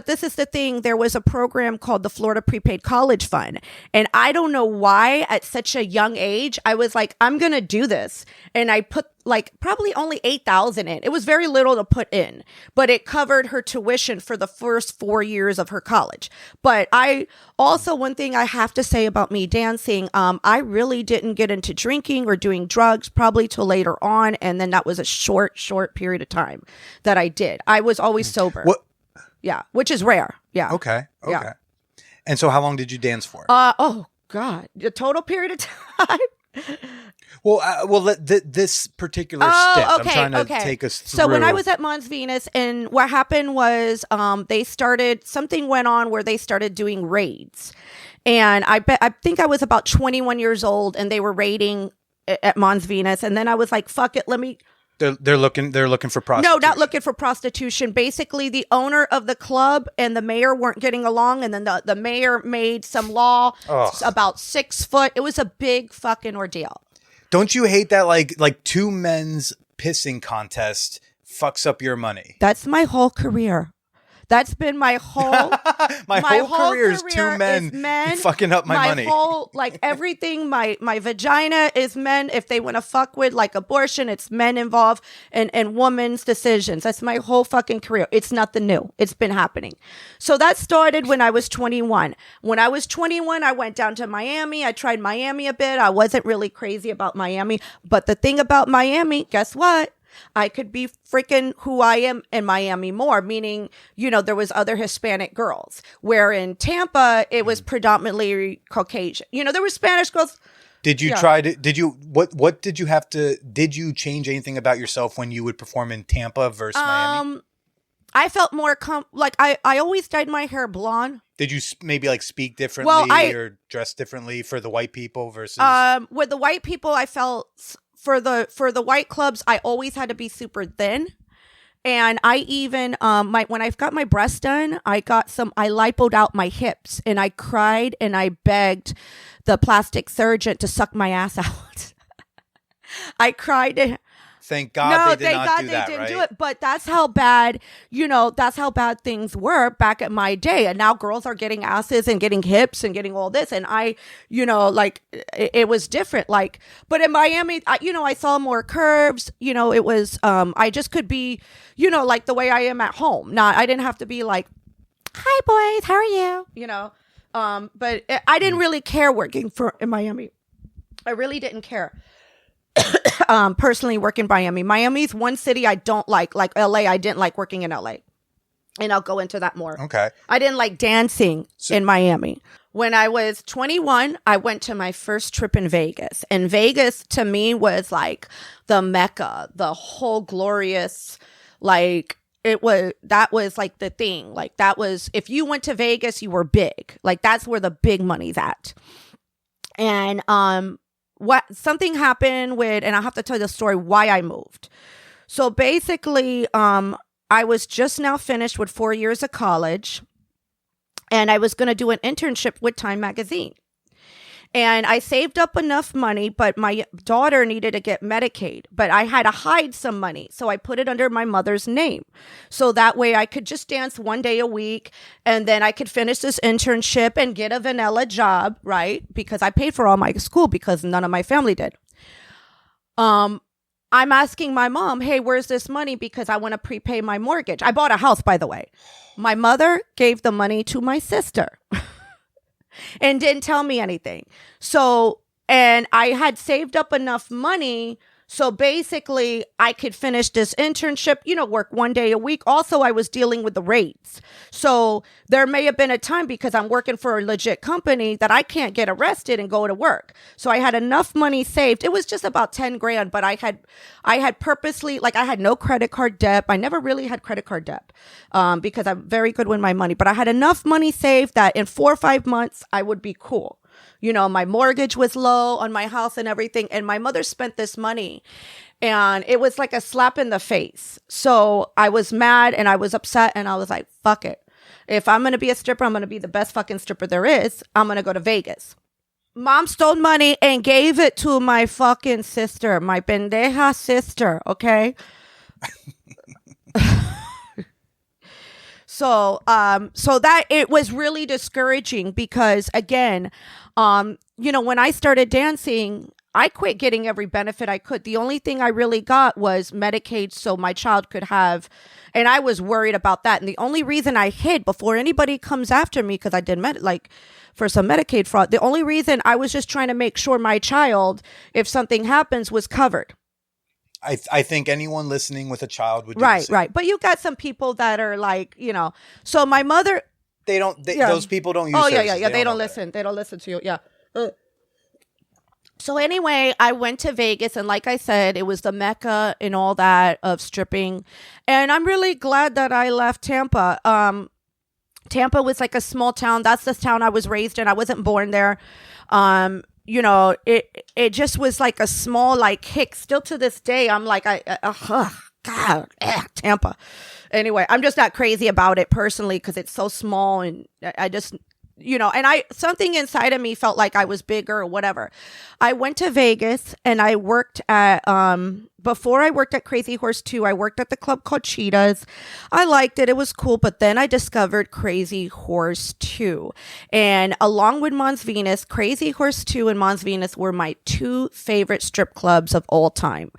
this is the thing, there was a program called the Florida Prepaid College Fund. And I don't know why at such a young age, I was like, I'm going to do this. And I put like probably only $8,000 in. It was very little to put in, but it covered her tuition for the first 4 years of her college. But I also, one thing I have to say about me dancing, I really didn't get into drinking or doing drugs probably till later on. And then that was a short period of time that I did. I was always sober. What? Yeah, which is rare. Yeah. Okay. Yeah. And so how long did you dance for? Oh God, the total period of time. Well, this particular stint, I'm trying to take us through. So when I was at Mons Venus, and what happened was, something went on where they started doing raids, and I think I was about 21 years old, and they were raiding at Mons Venus, and then I was like, fuck it, let me They're looking for prostitution. No, not looking for prostitution. Basically, the owner of the club and the mayor weren't getting along, and then the mayor made some law about 6 foot. It was a big fucking ordeal. Don't you hate that like two men's pissing contest fucks up your money? That's my whole career. That's been my whole my whole career is two men fucking up my money. My whole, like, everything, my vagina is men. If they want to fuck with, like, abortion, it's men involved, and women's decisions. That's my whole fucking career. It's nothing new. It's been happening. So that started when I was 21. When I was 21, I went down to Miami. I tried Miami a bit. I wasn't really crazy about Miami. But the thing about Miami, guess what? I could be freaking who I am in Miami more, meaning, you know, there was other Hispanic girls, where in Tampa, it was predominantly Caucasian. You know, there were Spanish girls. Did you did you change anything about yourself when you would perform in Tampa versus Miami? I felt more, I always dyed my hair blonde. Did you maybe like speak differently or dress differently for the white people versus? With the white people, I felt... For the white clubs, I always had to be super thin. And I even, when I got my breasts done, I lipoed out my hips, and I cried and I begged the plastic surgeon to suck my ass out. I cried. Thank God they didn't do it. But that's how bad, that's how bad things were back at my day. And now girls are getting asses and getting hips and getting all this. And I, it was different. Like, but in Miami, I saw more curves. It was, I just could be, like the way I am at home. I didn't have to be like, hi boys, how are you? But I didn't really care working in Miami. I really didn't care. Personally work in Miami. Miami's one city I don't like LA. I didn't like working in LA. And I'll go into that more. Okay. I didn't like dancing in Miami. When I was 21, I went to my first trip in Vegas. And Vegas to me was like the Mecca, the whole glorious, like, that was like the thing. Like, that was, if you went to Vegas, you were big. Like, that's where the big money's at. And, something happened and I'll have to tell you the story why I moved. So basically, I was just now finished with 4 years of college, and I was going to do an internship with Time Magazine. And I saved up enough money, but my daughter needed to get Medicaid, but I had to hide some money. So I put it under my mother's name. So that way I could just dance 1 day a week, and then I could finish this internship and get a vanilla job, right? Because I paid for all my school because none of my family did. I'm asking my mom, hey, where's this money? Because I want to prepay my mortgage. I bought a house, by the way. My mother gave the money to my sister. And didn't tell me anything. So, and I had saved up enough money. So basically I could finish this internship, work 1 day a week. Also, I was dealing with the rates. So there may have been a time, because I'm working for a legit company, that I can't get arrested and go to work. So I had enough money saved. It was just about 10 grand, but I had purposely, like, I had no credit card debt. I never really had credit card debt, because I'm very good with my money, but I had enough money saved that in 4 or 5 months I would be cool. My mortgage was low on my house and everything. And my mother spent this money, and it was like a slap in the face. So I was mad and I was upset, and I was like, fuck it. If I'm going to be a stripper, I'm going to be the best fucking stripper there is. I'm going to go to Vegas. Mom stole money and gave it to my fucking sister, my pendeja sister. Okay. So that it was really discouraging, because again, when I started dancing, I quit getting every benefit I could. The only thing I really got was Medicaid, so my child could have, and I was worried about that. And the only reason I hid before anybody comes after me, because I did for some Medicaid fraud, the only reason I was just trying to make sure my child, if something happens, was covered. I think anyone listening with a child would do right, the same. right. But you got some people that are like, So my mother, those people don't use. Oh services. yeah. They don't listen. They don't listen to you. Yeah. So anyway, I went to Vegas, and like I said, it was the Mecca and all that of stripping, and I'm really glad that I left Tampa. Tampa was like a small town. That's the town I was raised in. I wasn't born there. it just was like a small like kick. Still to this day, I'm like, Tampa. Anyway, I'm just not crazy about it personally because it's so small, and I just, and something inside of me felt like I was bigger or whatever. I went to Vegas and I worked at, before I worked at Crazy Horse 2, I worked at the club called Cheetahs. I liked it. It was cool. But then I discovered Crazy Horse 2. And along with Mons Venus, Crazy Horse 2 and Mons Venus were my two favorite strip clubs of all time.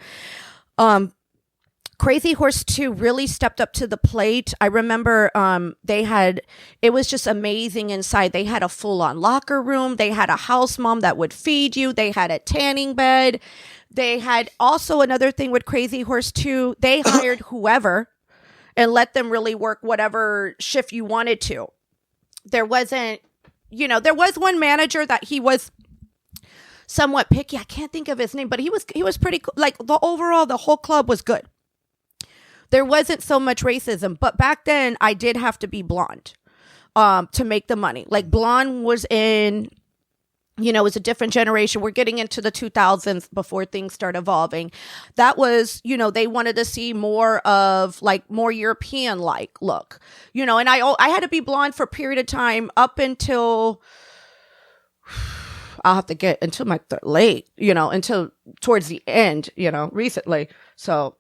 Crazy Horse 2 really stepped up to the plate. I remember it was just amazing inside. They had a full-on locker room. They had a house mom that would feed you. They had a tanning bed. They had also another thing with Crazy Horse 2. They hired whoever and let them really work whatever shift you wanted to. There wasn't, there was one manager that he was somewhat picky. I can't think of his name, but he was pretty cool. Like the whole club was good. There wasn't so much racism, but back then I did have to be blonde to make the money. Like blonde was in, it was a different generation. We're getting into the 2000s before things start evolving. That was, they wanted to see more of like more European like look, and I had to be blonde for a period of time up until I'll have to get until my late, until towards the end, recently. So.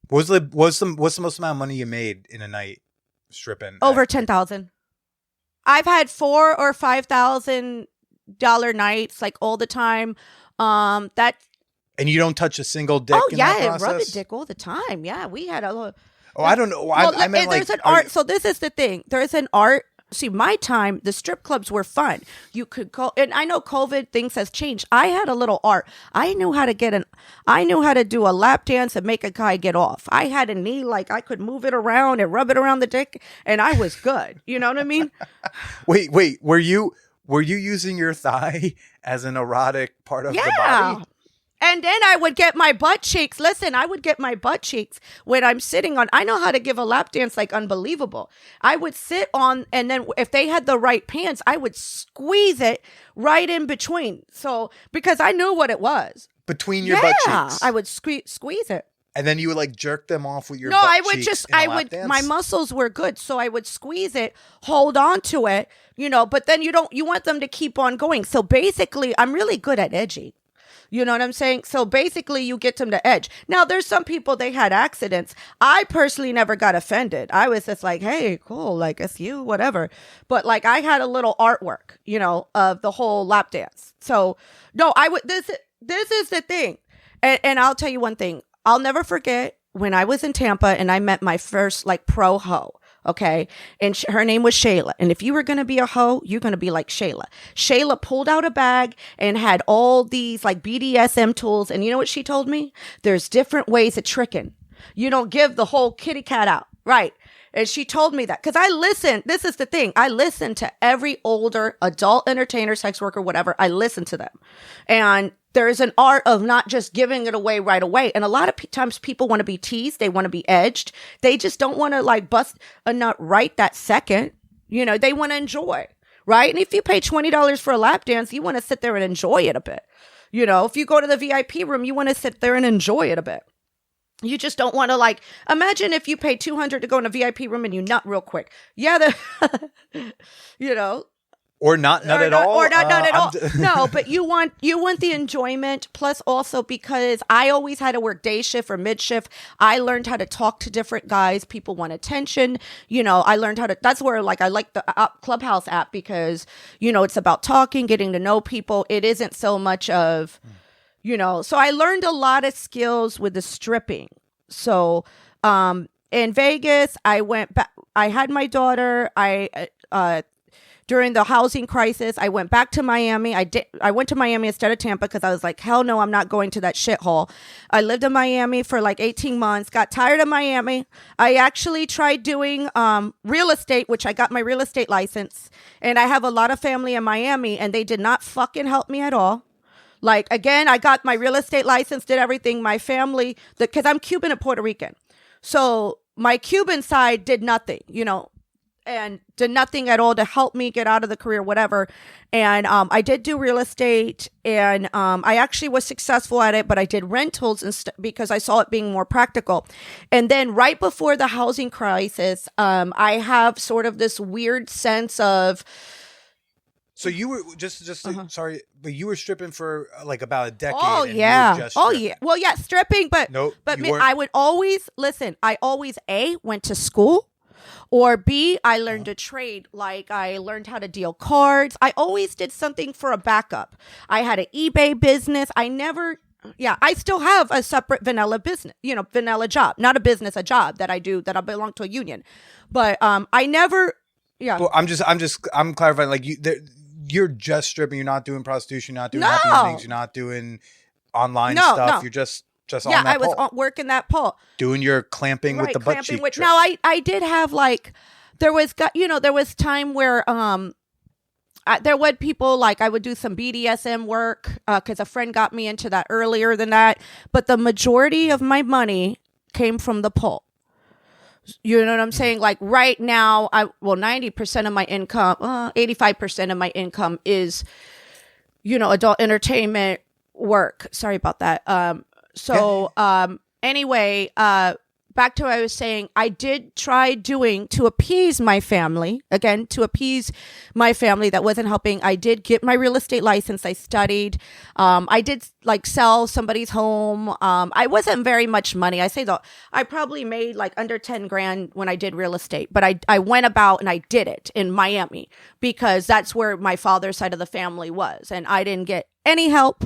What's the most amount of money you made in a night stripping? Over 10,000. I've had $4,000 or $5,000 nights like all the time. And you don't touch a single dick. Oh in that yeah, process? rub a dick all the time. Yeah, we had a lot. Oh, I don't know. Well, I meant there's like an art. So this is the thing. There's an art. See, my time, the strip clubs were fun. You could go, and I know COVID things has changed. I had a little art. I knew how to do a lap dance and make a guy get off. I had a knee, like I could move it around and rub it around the dick, and I was good. You know what I mean? Wait, were you using your thigh as an erotic part of the body? And then I would get my butt cheeks. Listen, I would get my butt cheeks when I'm sitting on. I know how to give a lap dance like unbelievable. I would sit on, and then if they had the right pants, I would squeeze it right in between. So, because I knew what it was. Between your butt cheeks? I would squeeze it. And then you would like jerk them off with your no, butt I would cheeks just, in a I lap would, dance? my muscles were good. So I would squeeze it, hold on to it, but then you want them to keep on going. So basically, I'm really good at edging. You know what I'm saying? So basically you get them to edge. Now there's some people, they had accidents. I personally never got offended. I was just like, hey, cool. Like it's you, whatever. But like I had a little artwork, of the whole lap dance. So no, this is the thing. And I'll tell you one thing. I'll never forget when I was in Tampa and I met my first like pro hoe. Okay. And her name was Shayla. And if you were going to be a hoe, you're going to be like Shayla. Shayla pulled out a bag and had all these like BDSM tools. And you know what she told me? There's different ways of tricking. You don't give the whole kitty cat out. Right. And she told me that because I listened. This is the thing. I listened to every older adult entertainer, sex worker, whatever. I listened to them. And there is an art of not just giving it away right away. And a lot of times people want to be teased. They want to be edged. They just don't want to like bust a nut right that second. They want to enjoy. Right. And if you pay $20 for a lap dance, you want to sit there and enjoy it a bit. If you go to the VIP room, you want to sit there and enjoy it a bit. You just don't want to like, imagine if you pay $200 to go in a VIP room and you nut real quick. Yeah. Or not at all. Or not at all. No, but you want the enjoyment. Plus also because I always had to work day shift or mid shift. I learned how to talk to different guys. People want attention. I learned how to, that's where like I like the Clubhouse app because, it's about talking, getting to know people. It isn't so much of, so I learned a lot of skills with the stripping. So, in Vegas, I went back, I had my daughter, during the housing crisis, I went back to Miami. I went to Miami instead of Tampa because I was like, hell no, I'm not going to that shithole. I lived in Miami for like 18 months, got tired of Miami. I actually tried doing real estate, which I got my real estate license. And I have a lot of family in Miami and they did not fucking help me at all. Like, again, I got my real estate license, did everything. My family, because I'm Cuban and Puerto Rican. So my Cuban side did nothing, and did nothing at all to help me get out of the career, whatever. And I did do real estate, and I actually was successful at it, but I did rentals because I saw it being more practical. And then right before the housing crisis, I have sort of this weird sense of. So you were sorry, but you were stripping for like about a decade. Oh and you yeah. were just Oh stripping. yeah. Well, yeah, stripping, but Nope, but you me, weren't. I would always listen. I always went to school, or B, I learned a trade. Like I learned how to deal cards. I always did something for a backup. I had an eBay business. I still have a separate vanilla business, vanilla job, not a business, a job that I do that I belong to a union. But I never. Yeah. Well, I'm clarifying. Like you're just stripping. You're not doing prostitution. You're not doing No. happy endings. You're not doing online stuff. No. You're just on Yeah, that I was pole. working that pole. Doing your clamping with the butt cheek trick. No, I did have like, there was time where there would people like I would do some BDSM work because a friend got me into that earlier than that. But the majority of my money came from the pole. You know what I'm saying? Like right now, 90% of my income, 85% of my income is, adult entertainment work. Sorry about that. Anyway, back to what I was saying, I did try doing to appease my family. Again, to appease my family that wasn't helping. I did get my real estate license. I studied. I did like sell somebody's home. I wasn't very much money. I say though, I probably made like under 10 grand when I did real estate, but I went about and I did it in Miami because that's where my father's side of the family was. And I didn't get any help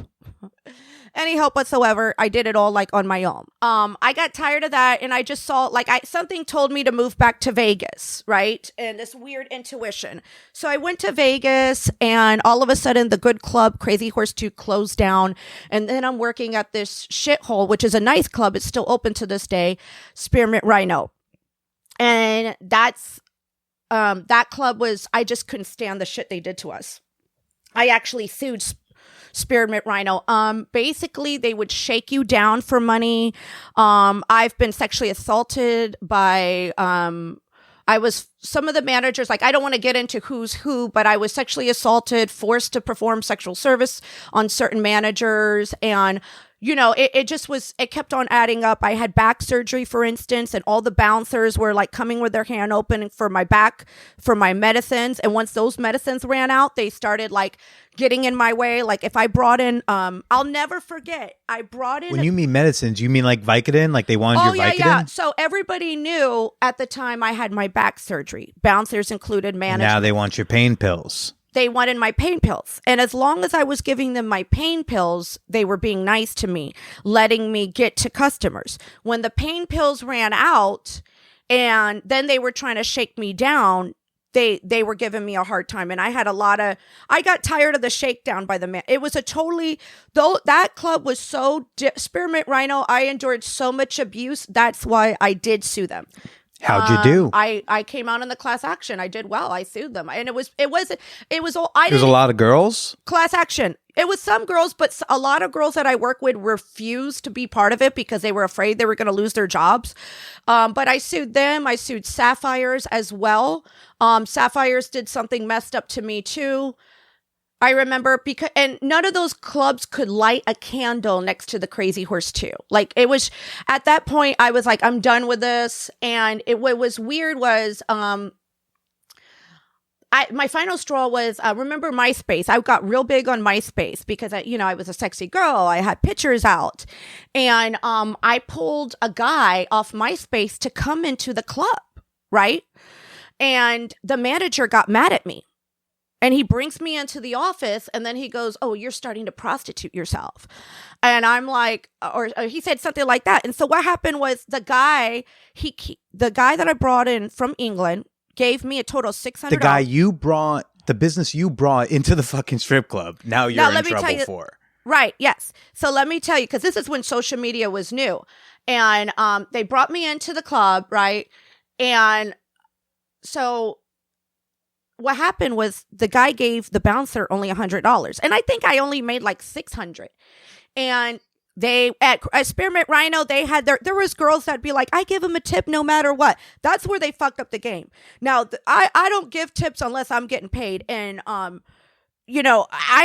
whatsoever. I did it all like on my own. I got tired of that, and I just saw like something told me to move back to Vegas, right? And this weird intuition. So I went to Vegas, and all of a sudden, the good club, Crazy Horse 2, closed down. And then I'm working at this shithole, which is a nice club. It's still open to this day, Spearmint Rhino, and that's that club was. I just couldn't stand the shit they did to us. I actually sued Spearmint Rhino. Basically they would shake you down for money. I've been sexually assaulted by some of the managers, like I don't want to get into who's who, but I was sexually assaulted, forced to perform sexual service on certain managers, and it kept on adding up. I had back surgery, for instance, and all the bouncers were like coming with their hand open for my back, for my medicines. And once those medicines ran out, they started like getting in my way. Like if I brought in, I'll never forget, I brought in. When you mean medicines, you mean like Vicodin? Like they wanted your Vicodin? Yeah. So everybody knew at the time I had my back surgery. Bouncers included management. Now they want your pain pills. They wanted my pain pills. And as long as I was giving them my pain pills, they were being nice to me, letting me get to customers. When the pain pills ran out and then they were trying to shake me down, they were giving me a hard time. And I got tired of the shakedown by the man. It was that club was Spearmint Rhino, I endured so much abuse. That's why I did sue them. How'd you do? I came out in the class action. I did well. I sued them, and it was all. There's a lot of girls. Class action. It was some girls, but a lot of girls that I work with refused to be part of it because they were afraid they were going to lose their jobs. But I sued them. I sued Sapphires as well. Sapphires did something messed up to me too. I remember and none of those clubs could light a candle next to the Crazy Horse 2. Like it was at that point, I was like, I'm done with this. And what was weird was, my final straw was, remember MySpace. I got real big on MySpace because I was a sexy girl. I had pictures out, and I pulled a guy off MySpace to come into the club, right? And the manager got mad at me. And he brings me into the office, and then he goes, "Oh, you're starting to prostitute yourself." And I'm like, or he said something like that. And so what happened was the guy that I brought in from England gave me a total of $600. The business you brought into the fucking strip club. Now you're in trouble for. Right. Yes. So let me tell you, because this is when social media was new, and they brought me into the club, right? And so what happened was the guy gave the bouncer only $100, and I think I only made like $600. And They at Spearmint Rhino, they had there was girls that'd be like, I give them a tip no matter what. That's where they fucked up the game. Now I don't give tips unless I'm getting paid, and I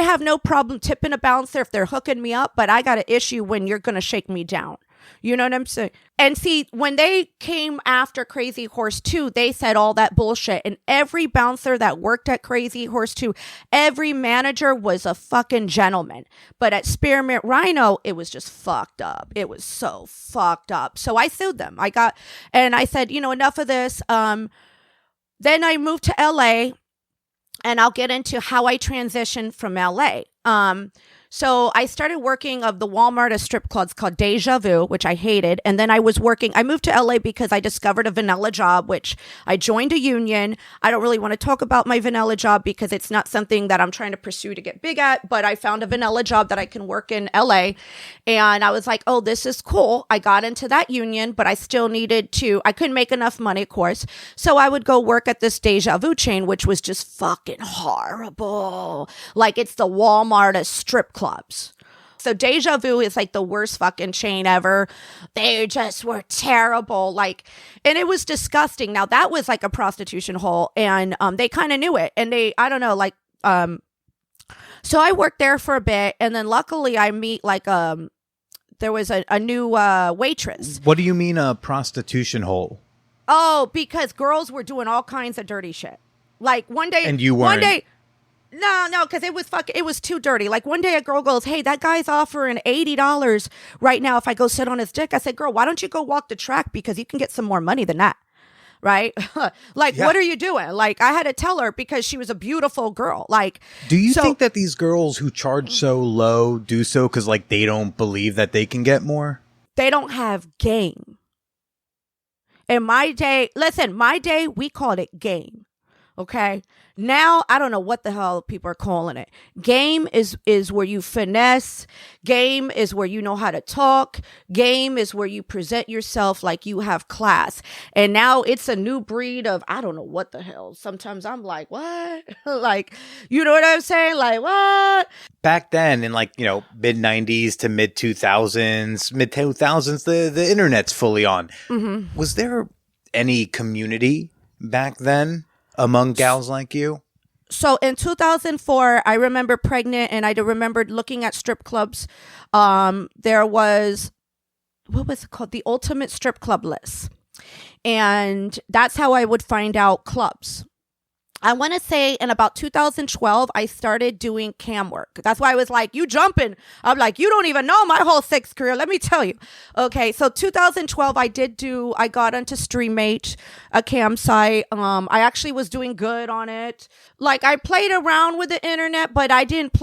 have no problem tipping a bouncer if they're hooking me up, but I got an issue when you're gonna shake me down. You know what I'm saying? And see, when they came after Crazy Horse 2, they said all that bullshit. And every bouncer that worked at Crazy Horse 2, every manager was a fucking gentleman. But at Spearmint Rhino, it was just fucked up. It was so fucked up. So I sued them. I said, enough of this. Then I moved to LA, and I'll get into how I transitioned from LA. So I started working of the Walmart a strip clubs called Deja Vu, which I hated. And then I moved to LA because I discovered a vanilla job, which I joined a union. I don't really want to talk about my vanilla job because it's not something that I'm trying to pursue to get big at, but I found a vanilla job that I can work in LA. And I was like, oh, this is cool. I got into that union, but I still I couldn't make enough money, of course. So I would go work at this Deja Vu chain, which was just fucking horrible. Like, it's the Walmart of strip clubs. So Deja Vu is like the worst fucking chain ever. They just were terrible. And it was disgusting. Now that was like a prostitution hole, and they kind of knew it. And so I worked there for a bit, and then luckily I meet there was a new waitress. What do you mean a prostitution hole? Oh, because girls were doing all kinds of dirty shit. Like one day, and you weren't. One day, no, because it was too dirty. Like one day a girl goes, hey, that guy's offering $80 right now if I go sit on his dick. I said, girl, why don't you go walk the track, because you can get some more money than that. Right? What are you doing? Like, I had to tell her because she was a beautiful girl. Do you think that these girls who charge so low do so because they don't believe that they can get more? They don't have game. In my day, we called it game. Okay. Now, I don't know what the hell people are calling it. Game is where you finesse. Game is where you know how to talk. Game is where you present yourself like you have class. And now it's a new breed of, I don't know what the hell. Sometimes I'm like, what? You know what I'm saying? Like, what? Back then in mid 90s to mid 2000s, the internet's fully on. Mm-hmm. Was there any community back then among gals like you? So in 2004, I remember pregnant, and I remembered looking at strip clubs. There was, what was it called? The Ultimate Strip Club List. And that's how I would find out clubs. I want to say in about 2012, I started doing cam work. That's why I was like, you jumping. I'm like, you don't even know my whole sex career. Let me tell you. Okay, so 2012, I got onto StreamMate, a cam site. I actually was doing good on it. I played around with the internet, but I didn't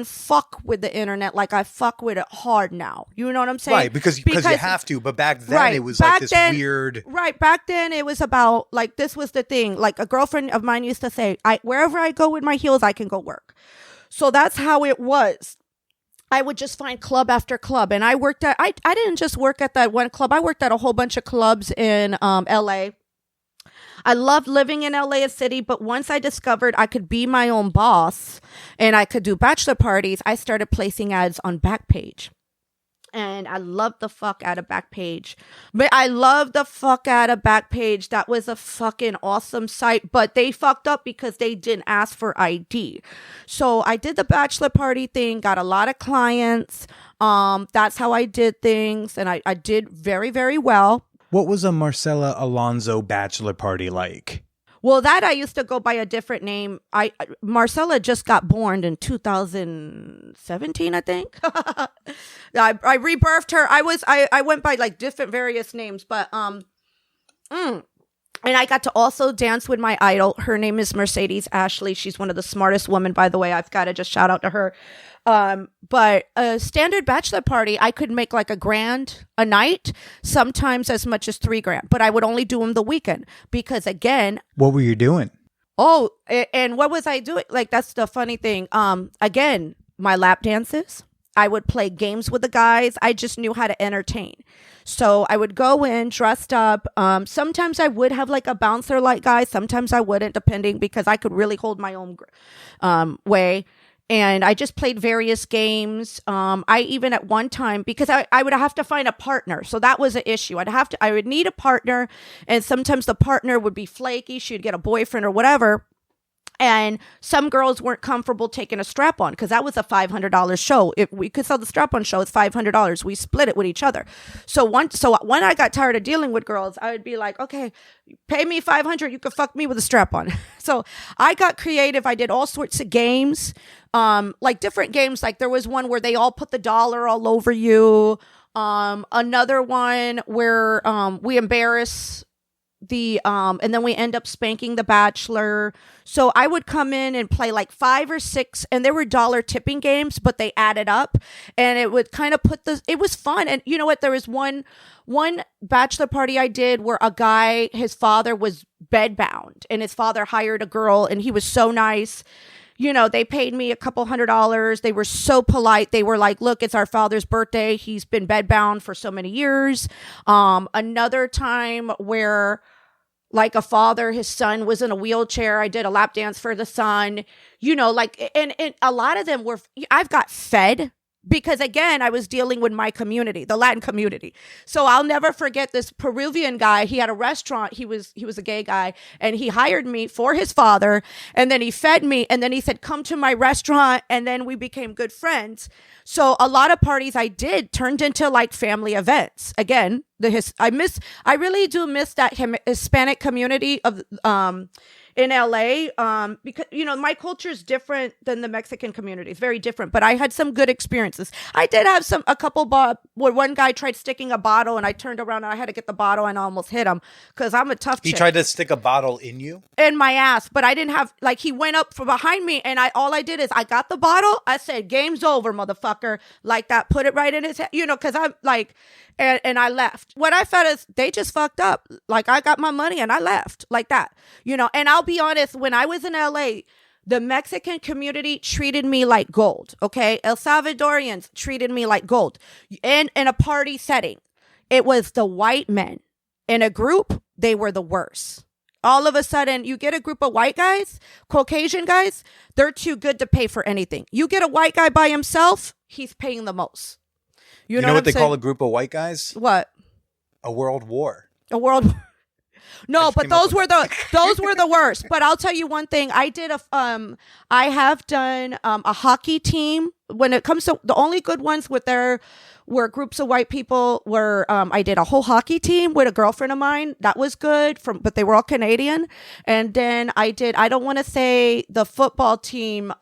fuck with the internet like I fuck with it hard now. You know what I'm saying? Right, because you have to. But back then, it was weird. Right, back then it was about, this was the thing. A girlfriend of mine used to say, wherever I go with my heels, I can go work. So that's how it was. I would just find club after club. And I didn't just work at that one club. I worked at a whole bunch of clubs in LA. I loved living in LA City, but once I discovered I could be my own boss and I could do bachelor parties, I started placing ads on Backpage. And I loved the fuck out of Backpage. That was a fucking awesome site, but they fucked up because they didn't ask for ID. So I did the bachelor party thing, got a lot of clients. That's how I did things, and I did very, very well. What was a Marcella Alonso bachelor party like? Well, that I used to go by a different name. Marcella just got born in 2017, I think. I rebirthed her. I went by different various names, but and I got to also dance with my idol. Her name is Mercedes Ashley. She's one of the smartest women, by the way. I've got to just shout out to her. But a standard bachelor party, I could make $1,000 a night, sometimes as much as $3,000, but I would only do them the weekend because, again, what were you doing? Oh, and what was I doing? That's the funny thing. Again, my lap dances. I would play games with the guys. I just knew how to entertain. So I would go in dressed up. Sometimes I would have a bouncer guy. Sometimes I wouldn't, depending, because I could really hold my own way. And I just played various games. I even at one time, because I would have to find a partner. So that was an issue. I would need a partner. And sometimes the partner would be flaky. She'd get a boyfriend or whatever. And some girls weren't comfortable taking a strap-on because that was a $500 show. If we could sell the strap-on show, it's $500. We split it with each other. So when I got tired of dealing with girls, I would be like, okay, pay me $500. You can fuck me with a strap-on. So I got creative. I did all sorts of games, like different games. Like there was one where they all put the dollar all over you. Another one where we embarrass and then we end up spanking the Bachelor. So I would come in and play like 5 or 6, and there were dollar tipping games, but they added up, and it would kind of it was fun. And you know what? There was one bachelor party I did where a guy, his father was bedbound, and his father hired a girl, and he was so nice. You know, they paid me a couple $100. They were so polite. They were like, look, it's our father's birthday. He's been bedbound for so many years. Another time where like a father, his son was in a wheelchair. I did a lap dance for the son, you know, like, and a lot of them I've got fed. Because again, I was dealing with my community, the Latin community. So I'll never forget this Peruvian guy. He had a restaurant. He was a gay guy, and he hired me for his father. And then he fed me. And then he said, come to my restaurant. And then we became good friends. So a lot of parties I did turned into like family events. Again, I really do miss that Hispanic community of, in LA, because, you know, my culture is different than the Mexican community. It's very different, but I had some good experiences. I did have a couple where one guy tried sticking a bottle, and I turned around and I had to get the bottle, and I almost hit him because I'm a tough chick. He tried to stick a bottle in you? In my ass, but I didn't have, like, he went up from behind me, and all I did is I got the bottle. I said, game's over, motherfucker. Like that, put it right in his head, you know, because I'm like, and I left. What I felt is they just fucked up. Like I got my money and I left like that, you know. And I'll be honest, when I was in LA, the Mexican community treated me like gold. Okay. El Salvadorians treated me like gold. In a party setting, it was the white men. In a group, they were the worst. All of a sudden, you get a group of white guys, Caucasian guys, they're too good to pay for anything. You get a white guy by himself, he's paying the most. You know what they call a group of white guys? What? A world war. A world war. No, but those were the worst. But I'll tell you one thing. I have done a hockey team. When it comes to the only good ones were groups of white people I did a whole hockey team with a girlfriend of mine. That was good but they were all Canadian. And then I don't want to say the football team,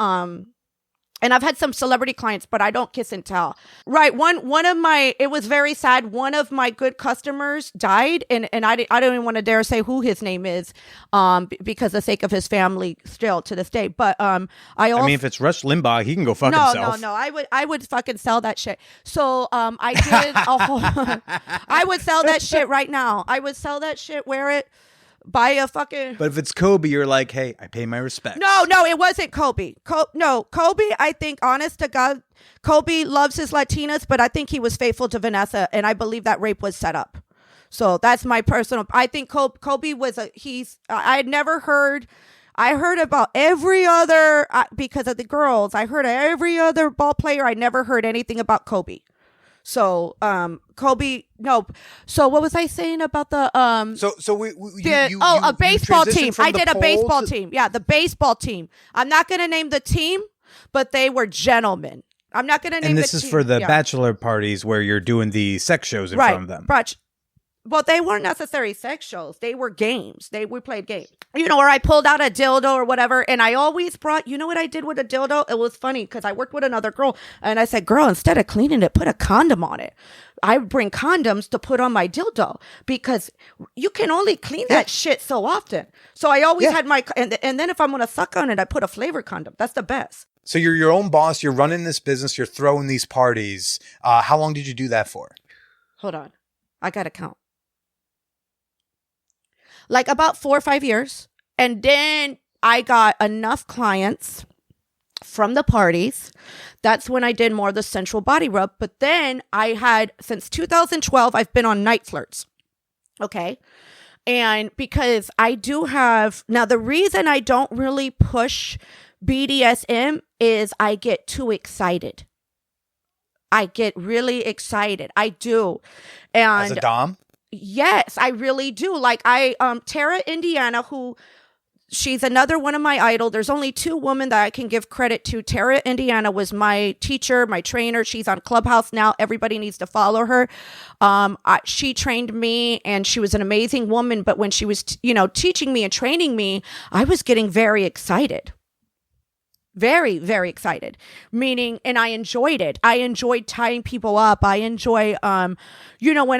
and I've had some celebrity clients, but I don't kiss and tell. Right. It was very sad. One of my good customers died, and I don't even want to dare say who his name is, because the sake of his family still to this day. But I mean, if it's Rush Limbaugh, he can go fuck himself. No. I would fucking sell that shit. So I did a whole. I would sell that shit right now. I would sell that shit. Wear it. Buy a fucking. But if it's Kobe, you're like, hey, I pay my respects. No, it wasn't Kobe. Kobe, I think, honest to God, Kobe loves his Latinas, but I think he was faithful to Vanessa, and I believe that rape was set up. So that's my personal. I think Kobe was I had never heard. I heard about every other because of the girls. I heard every other ball player. I never heard anything about Kobe. So, Kobe, no. So what was I saying about the, a baseball team. I did a baseball team. Yeah. The baseball team. I'm not going to name the team, but they were gentlemen. I'm not going to name the team. And this is for the bachelor parties where you're doing the sex shows in front of them. Well, they weren't necessarily sex shows. They were games. We played games. You know, where I pulled out a dildo or whatever. And I always brought, you know what I did with a dildo? It was funny because I worked with another girl. And I said, girl, instead of cleaning it, put a condom on it. I bring condoms to put on my dildo because you can only clean that shit so often. So I always had and then if I'm going to suck on it, I put a flavor condom. That's the best. So you're your own boss. You're running this business. You're throwing these parties. How long did you do that for? Hold on. I got to count. Like about 4 or 5 years. And then I got enough clients from the parties. That's when I did more of the sensual body rub. But then since 2012, I've been on Night Flirts. Okay. And because I do have, now the reason I don't really push BDSM is I get too excited. I get really excited. I do. And As a dom? yes, I really do. Like Tara Indiana, who she's another one of my idol. There's only two women that I can give credit to. Tara Indiana was my teacher, my trainer. She's on Clubhouse now. Everybody needs to follow her. She trained me and she was an amazing woman. But when she was, teaching me and training me, I was getting very excited. Very, very excited, meaning, and I enjoyed it. I enjoyed tying people up. I enjoy, when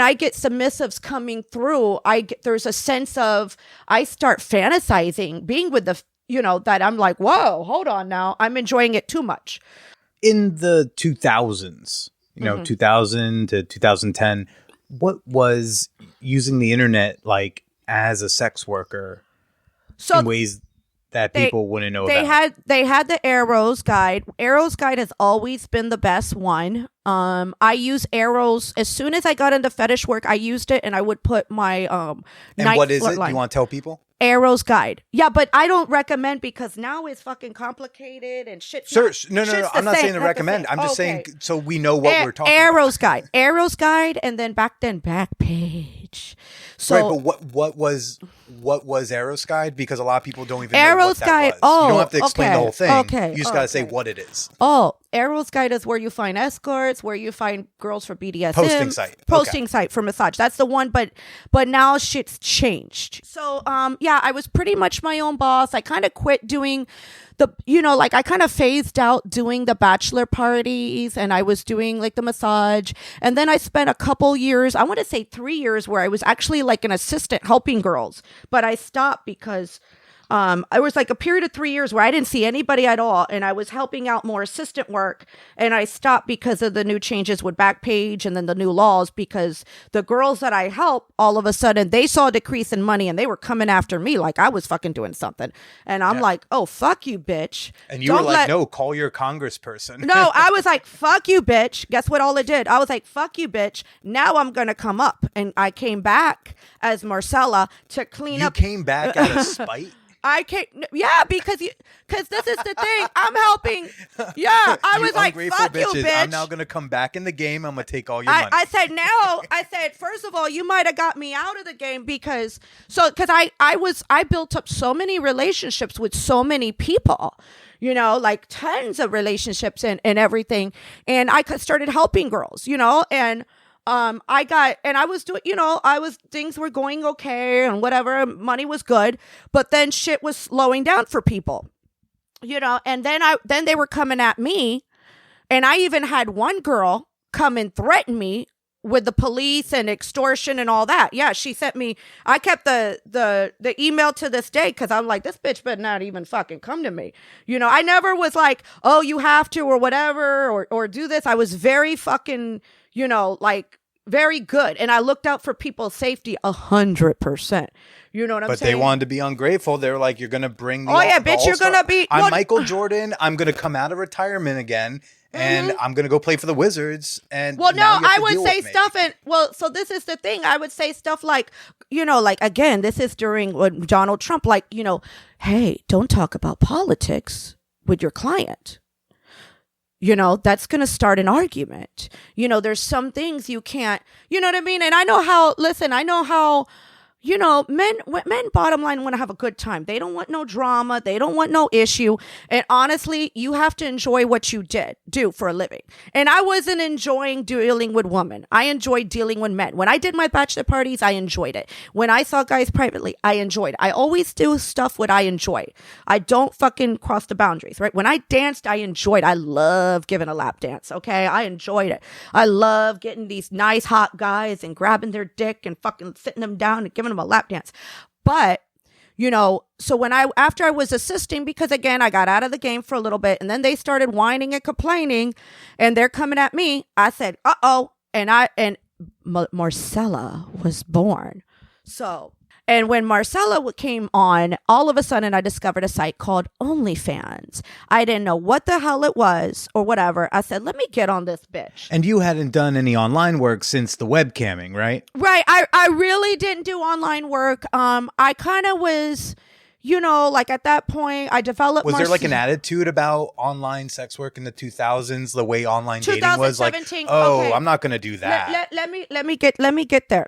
I get submissives coming through, there's a sense of, I start fantasizing being with that I'm like, whoa, hold on now. I'm enjoying it too much. In the 2000s, 2000 to 2010, what was using the internet like as a sex worker in ways that people wouldn't know about? They had the Arrows Guide. Arrows Guide has always been the best one. I use Arrows as soon as I got into fetish work. I used it, and I would put my And what is it? Do you want to tell people? Arrows Guide. Yeah, but I don't recommend because now it's fucking complicated and shit. Sir, no. I'm not saying to recommend. I'm just saying so we know what we're talking Arrows about. Guide. Arrows Guide, and then Backpage. So, right, but what was Arrows Guide? Because a lot of people don't even Arrows know what that Guide. was. Oh, you don't have to explain the whole thing. Okay. You just got to say what it is. Oh, Arrows Guide is where you find escorts, where you find girls for BDSM. Posting site for massage. That's the one, but now shit's changed. So, I was pretty much my own boss. I kind of quit doing I kind of phased out doing the bachelor parties, and I was doing like the massage. And then I spent a couple years, I want to say 3 years, where I was actually like an assistant helping girls, but I stopped because I was like a period of 3 years where I didn't see anybody at all, and I was helping out more assistant work, and I stopped because of the new changes with Backpage and then the new laws, because the girls that I helped, all of a sudden they saw a decrease in money and they were coming after me like I was fucking doing something, and I'm like, oh, fuck you, bitch. And you were like, no, call your congressperson. No, I was like, fuck you, bitch. Guess what all it did? I was like, fuck you, bitch. Now I'm gonna come up, and I came back as Marcella to clean up. You came back out of spite? I can't. Yeah, because this is the thing. I'm helping. Yeah, I was like, "Fuck you, bitch." I'm now gonna come back in the game. I'm gonna take all your money. I said, first of all, you might have got me out of the game because I built up so many relationships with so many people. Like tons of relationships and everything, and I started helping girls. And. I was doing, things were going okay and whatever, money was good, but then shit was slowing down for people, and then they were coming at me, and I even had one girl come and threaten me with the police and extortion and all that. Yeah, she sent me, I kept the email to this day because I'm like, this bitch better not even fucking come to me. I never was like, oh, you have to or whatever, or do this. I was very fucking, very good. And I looked out for people's safety 100%. You know what I'm saying? But they wanted to be ungrateful. They were like, you're going to bring the bitch, you're going to be. I'm Michael Jordan. I'm going to come out of retirement again. And I'm going to go play for the Wizards. And I would say stuff. So this is the thing. I would say stuff like, again, this is during when Donald Trump, hey, don't talk about politics with your client. That's going to start an argument. There's some things you can't, you know what I mean? And I know how men bottom line want to have a good time. They don't want no drama. They don't want no issue. And honestly, you have to enjoy what you do for a living. And I wasn't enjoying dealing with women. I enjoyed dealing with men. When I did my bachelor parties, I enjoyed it. When I saw guys privately, I enjoyed it. I always do stuff what I enjoy. I don't fucking cross the boundaries, right? When I danced, I enjoyed. I love giving a lap dance, okay? I enjoyed it. I love getting these nice hot guys and grabbing their dick and fucking sitting them down and giving them a lap dance. But so after I was assisting, because again, I got out of the game for a little bit, and then they started whining and complaining, and they're coming at me. I said, uh-oh. And Marcella was born. So, and when Marcella came on, all of a sudden I discovered a site called OnlyFans. I didn't know what the hell it was or whatever. I said, let me get on this bitch. And you hadn't done any online work since the webcamming, right? Right. I really didn't do online work. I kind of was, like at that point, I developed. Was there like an attitude about online sex work in the 2000s? The way online dating was like, oh, okay. I'm not going to do that. Let me get there.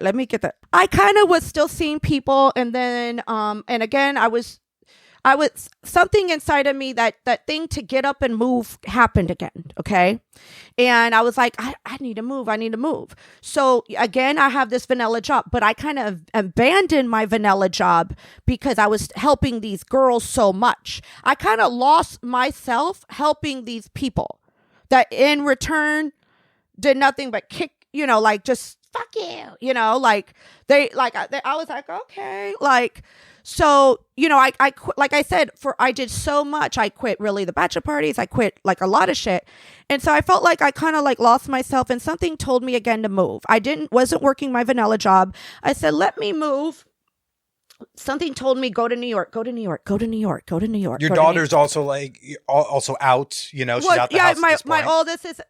I kind of was still seeing people, and then and again, I was something inside of me, that thing to get up and move happened again. Okay. And I was like, I need to move. So again, I have this vanilla job, but I kind of abandoned my vanilla job because I was helping these girls so much. I kind of lost myself helping these people that in return did nothing but kick, like just fuck you, like I was like, okay, like, so, I quit, like I said, I did so much. I quit really the bachelor parties. I quit like a lot of shit. And so I felt like I kind of like lost myself, and something told me again to move. Wasn't working my vanilla job. I said, let me move. Something told me, go to New York. Your daughter's also like also out, she's out the house at this point. my oldest is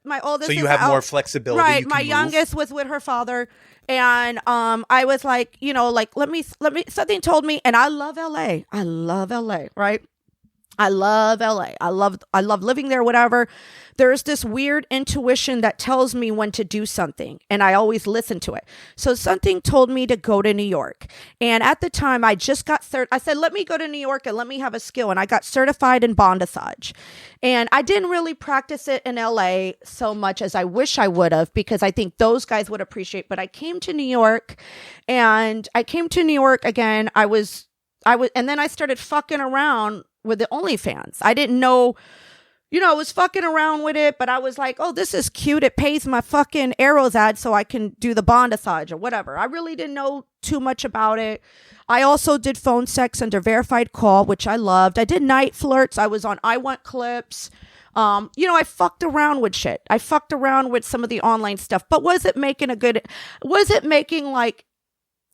so you have out. more flexibility. Right. My youngest was with her father. And I was like, let me something told me, and I love LA. Right? I love LA. I love living there, whatever. There's this weird intuition that tells me when to do something, and I always listen to it. So something told me to go to New York. And at the time I just got I said, let me go to New York and let me have a skill. And I got certified in bondage. And I didn't really practice it in LA so much as I wish I would have, because I think those guys would appreciate. But I came to New York, and again. And then I started fucking around with the OnlyFans. I didn't know, I was fucking around with it, but I was like, oh, this is cute. It pays my fucking Arrows ad so I can do the bondage or whatever. I really didn't know too much about it. I also did phone sex under verified call, which I loved. I did night flirts. I was on I Want Clips. I fucked around with shit. I fucked around with some of the online stuff, but was it making like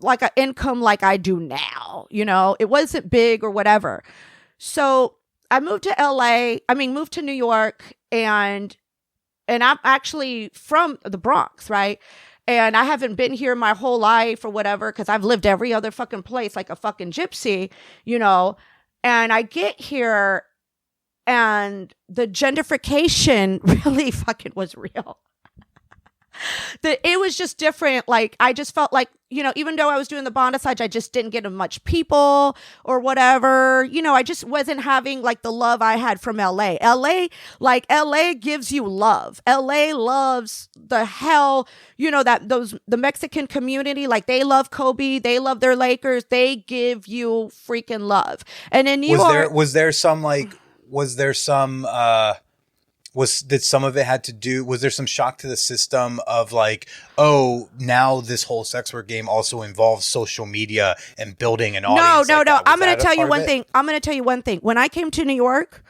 an income like I do now? It wasn't big or whatever. So I moved to New York, and I'm actually from the Bronx, right? And I haven't been here my whole life or whatever, because I've lived every other fucking place like a fucking gypsy, and I get here, and the gentrification really fucking was real. It was just different. Like, I just felt like, even though I was doing the bondage, I just didn't get much people or whatever. I just wasn't having like the love I had from LA. LA gives you love. LA loves the hell, the Mexican community, like they love Kobe, they love their Lakers, they give you freaking love. And in New York, did some of it had to do, was there some shock to the system of like, oh, now this whole sex work game also involves social media and building an audience? No. I'm going to tell you one thing. When I came to New York,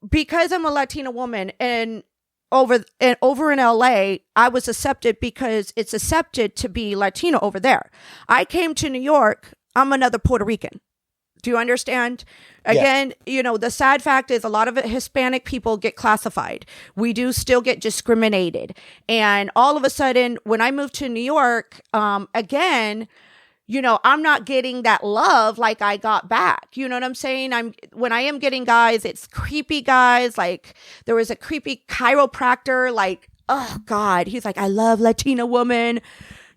because I'm a Latina woman, and over in LA, I was accepted because it's accepted to be Latino over there. I came to New York, I'm another Puerto Rican. Do you understand? Again, the sad fact is a lot of Hispanic people get classified. We do still get discriminated. And all of a sudden, when I moved to New York, again, I'm not getting that love like I got back. You know what I'm saying? When I am getting guys, it's creepy guys. Like, there was a creepy chiropractor, like, oh God, he's like, I love Latina woman.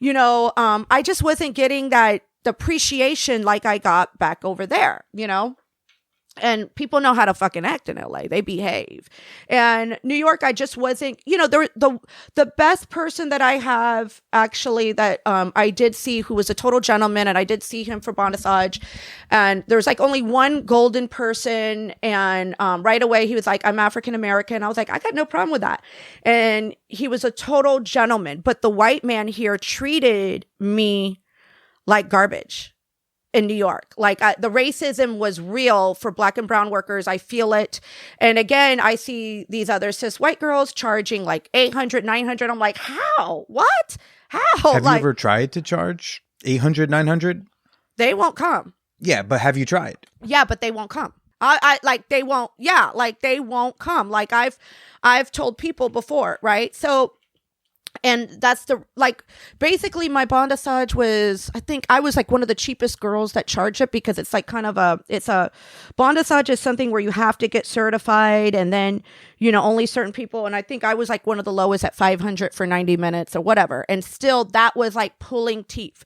I just wasn't getting that appreciation like I got back over there, and people know how to fucking act in LA. They behave. And New York, I just wasn't, the best person that I have actually that I did see, who was a total gentleman, and I did see him for bondage, and there was like only one golden person, and right away he was like, I'm African American. I was like, I got no problem with that. And he was a total gentleman, but the white man here treated me like garbage in New York. Like, the racism was real for Black and brown workers. I feel it. And again, I see these other cis white girls charging like $800, $900. I'm like, how? What? How? Have you ever tried to charge $800, $900? They won't come. Yeah, but have you tried? Yeah, but they won't come. They won't. Yeah, like they won't come. Like I've told people before, right? So And that's basically my bondage was, I think I was like one of the cheapest girls that charge it, because it's like kind of bondage is something where you have to get certified, and then, only certain people. And I think I was like one of the lowest at 500 for 90 minutes or whatever. And still that was like pulling teeth.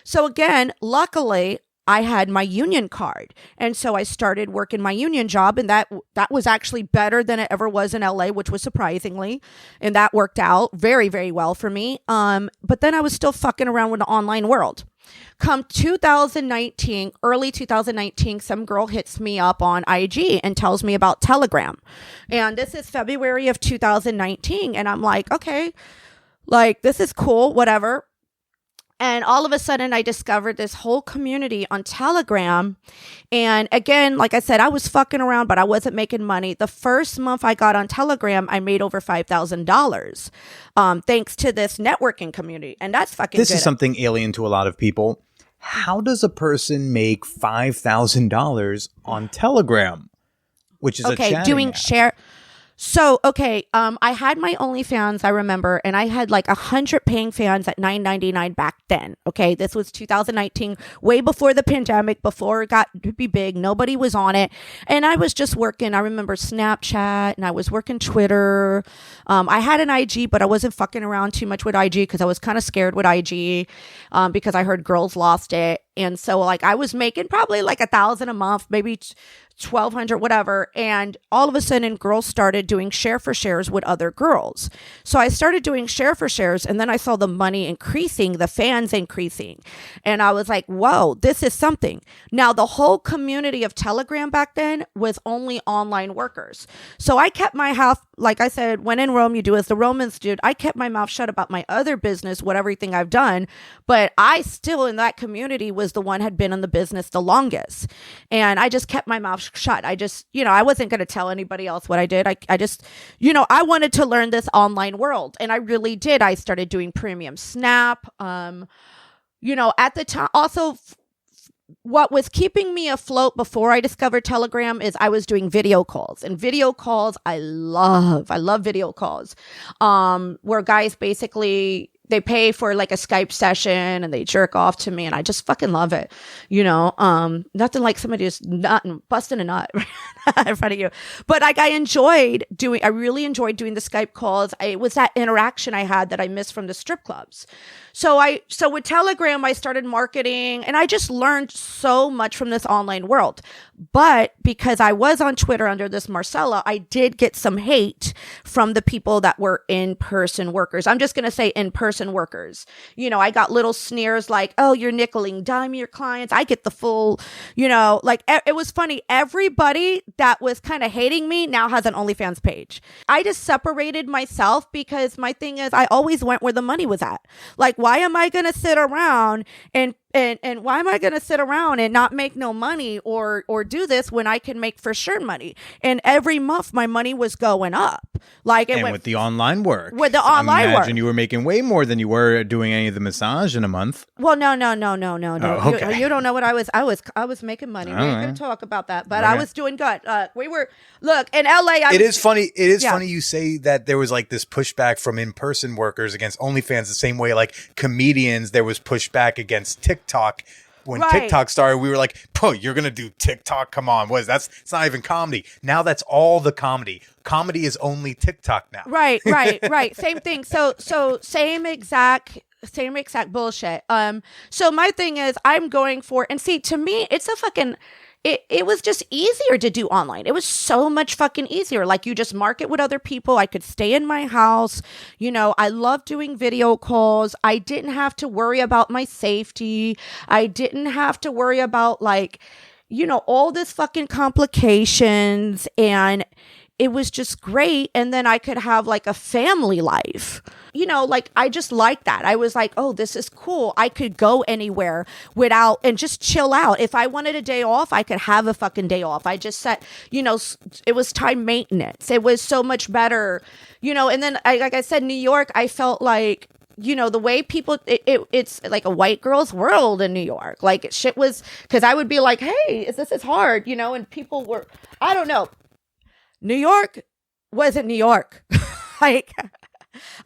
So again, luckily I had my union card. And so I started working my union job, and that was actually better than it ever was in LA, which was surprisingly, and that worked out very, very well for me. But then I was still fucking around with the online world. Come 2019, early 2019, some girl hits me up on IG and tells me about Telegram. And this is February of 2019. And I'm like, okay, like, this is cool, whatever. And all of a sudden, I discovered this whole community on Telegram. And again, like I said, I was fucking around, but I wasn't making money. The first month I got on Telegram, I made over $5,000 thanks to this networking community. And that's fucking This good. is something alien to a lot of people. How does a person make $5,000 on Telegram, which is a chatting doing app? share. So, I had my OnlyFans, I remember, and I had like 100 paying fans at $9.99 back then. Okay, this was 2019, way before the pandemic, before it got to be big. Nobody was on it, and I was just working. I remember Snapchat, and I was working Twitter. I had an IG, but I wasn't fucking around too much with IG because I was kind of scared with IG because I heard girls lost it. And so like I was making probably like $1,000 a month, maybe 1,200, whatever. And all of a sudden girls started doing share for shares with other girls. So I started doing share for shares, and then I saw the money increasing, the fans increasing. And I was like, whoa, this is something. Now the whole community of Telegram back then was only online workers. So I kept my mouth, like I said, when in Rome, you do as the Romans did. I kept my mouth shut about my other business, what everything I've done. But I still in that community was the one had been in the business the longest. And I just kept my mouth shut. I just, I wasn't going to tell anybody else what I did. I just, I wanted to learn this online world. And I really did. I started doing premium Snap. At the time, also, what was keeping me afloat before I discovered Telegram is I was doing video calls. And video calls, I love video calls, where guys basically, they pay for like a Skype session and they jerk off to me, and I just fucking love it. Nothing like somebody just busting a nut in front of you. But like I really enjoyed doing the Skype calls. It was that interaction I had that I missed from the strip clubs. So with Telegram, I started marketing, and I just learned so much from this online world. But because I was on Twitter under this Marcella, I did get some hate from the people that were in-person workers. I'm just going to say in-person workers. I got little sneers like, oh, you're nickeling dime your clients. I get the full, it was funny. Everybody that was kind of hating me now has an OnlyFans page. I just separated myself because my thing is I always went where the money was at. Like, why am I going to sit around and why am I going to sit around and not make no money or do this when I can make for sure money? And every month my money was going up. With the online work. With the online I work. imagine you were making way more than you were doing any of the massage in a month. Well, no. Oh, okay. You don't know what I was making money. We ain't going to talk about that, but I was doing good. Look, in LA. It is funny you say that there was like this pushback from in-person workers against OnlyFans the same way like comedians, there was pushback against TikTok. When TikTok started, we were like, you're going to do TikTok? Come on. It's not even comedy. Now that's all the comedy. Comedy is only TikTok now. Right. Same thing. So same exact bullshit. So my thing is I'm going for, and see, to me, it's a fucking, it was just easier to do online. It was so much fucking easier. Like you just market with other people. I could stay in my house. I love doing video calls. I didn't have to worry about my safety. I didn't have to worry about all this fucking complications, and it was just great. And then I could have like a family life. I just like that. I was like, oh, this is cool. I could go anywhere and just chill out. If I wanted a day off, I could have a fucking day off. I just said, it was time maintenance. It was so much better, and then like I said, New York, I felt like, the way people, it's like a white girl's world in New York. Like shit was, because I would be like, hey, this is hard, and people were, I don't know. New York wasn't New York. I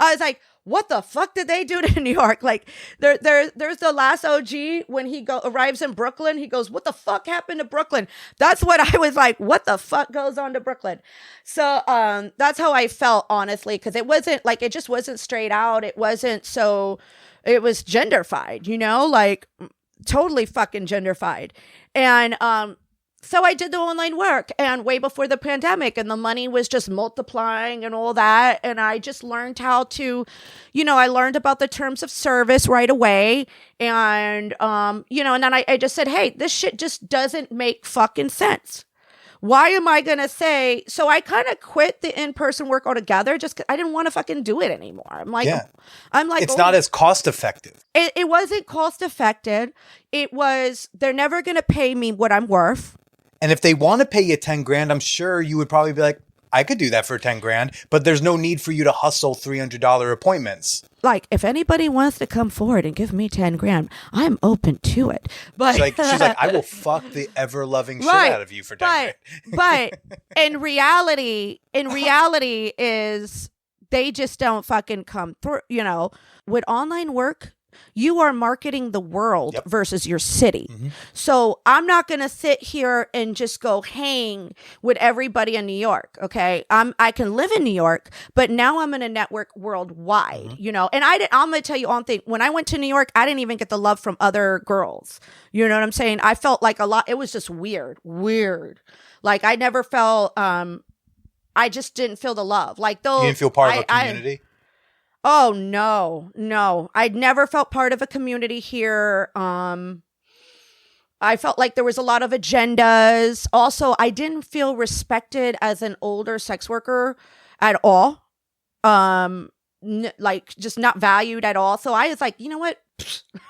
was like, what the fuck did they do to New York? Like there's the last OG when he arrives in Brooklyn. He goes, what the fuck happened to Brooklyn? That's what I was like. What the fuck goes on to Brooklyn? So that's how I felt, honestly, because it wasn't like, it just wasn't straight out. It wasn't so, it was genderfied, you know, like totally fucking genderfied. And so I did the online work, and way before the pandemic, and the money was just multiplying and all that. And I just learned how to, you know, I learned about the terms of service right away. And, you know, and then I just said, hey, this shit just doesn't make fucking sense. Why am I going to say, so I kind of quit the in-person work altogether just 'cause I didn't want to fucking do it anymore. I'm like, it's not as cost effective. It wasn't cost effective. It was, they're never going to pay me what I'm worth. And if they want to pay you 10 grand, I'm sure you would probably be like, I could do that for 10 grand, but there's no need for you to hustle $300 appointments. Like, if anybody wants to come forward and give me 10 grand, I'm open to it. But she's like, I will fuck the ever loving shit out of you for 10 grand. But in reality is they just don't fucking come through, you know, with online work. You are marketing the world versus your city. Mm-hmm. So I'm not going to sit here and just go hang with everybody in New York. Okay. I can live in New York, but now I'm in a network worldwide, you know, and I'm going to tell you one thing. When I went to New York, I didn't even get the love from other girls. You know what I'm saying? I felt like it was just weird. Like I never felt, I just didn't feel the love. Like though. You didn't feel part of a community? Oh, no. I'd never felt part of a community here. I felt like there was a lot of agendas. Also, I didn't feel respected as an older sex worker at all. Like just not valued at all. So I was like, you know what?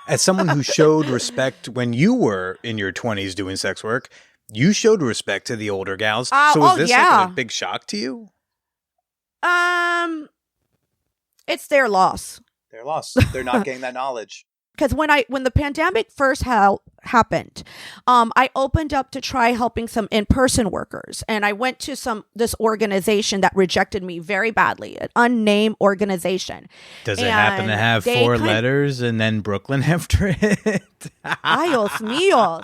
As someone who showed respect when you were in your 20s doing sex work, you showed respect to the older gals. So was this like a big shock to you? It's their loss. Their loss. They're not getting that knowledge. Because when the pandemic first happened, I opened up to try helping some in-person workers, and I went to this organization that rejected me very badly, an unnamed organization. Does it happen to have 4 letters and then Brooklyn after it? Ayos míos.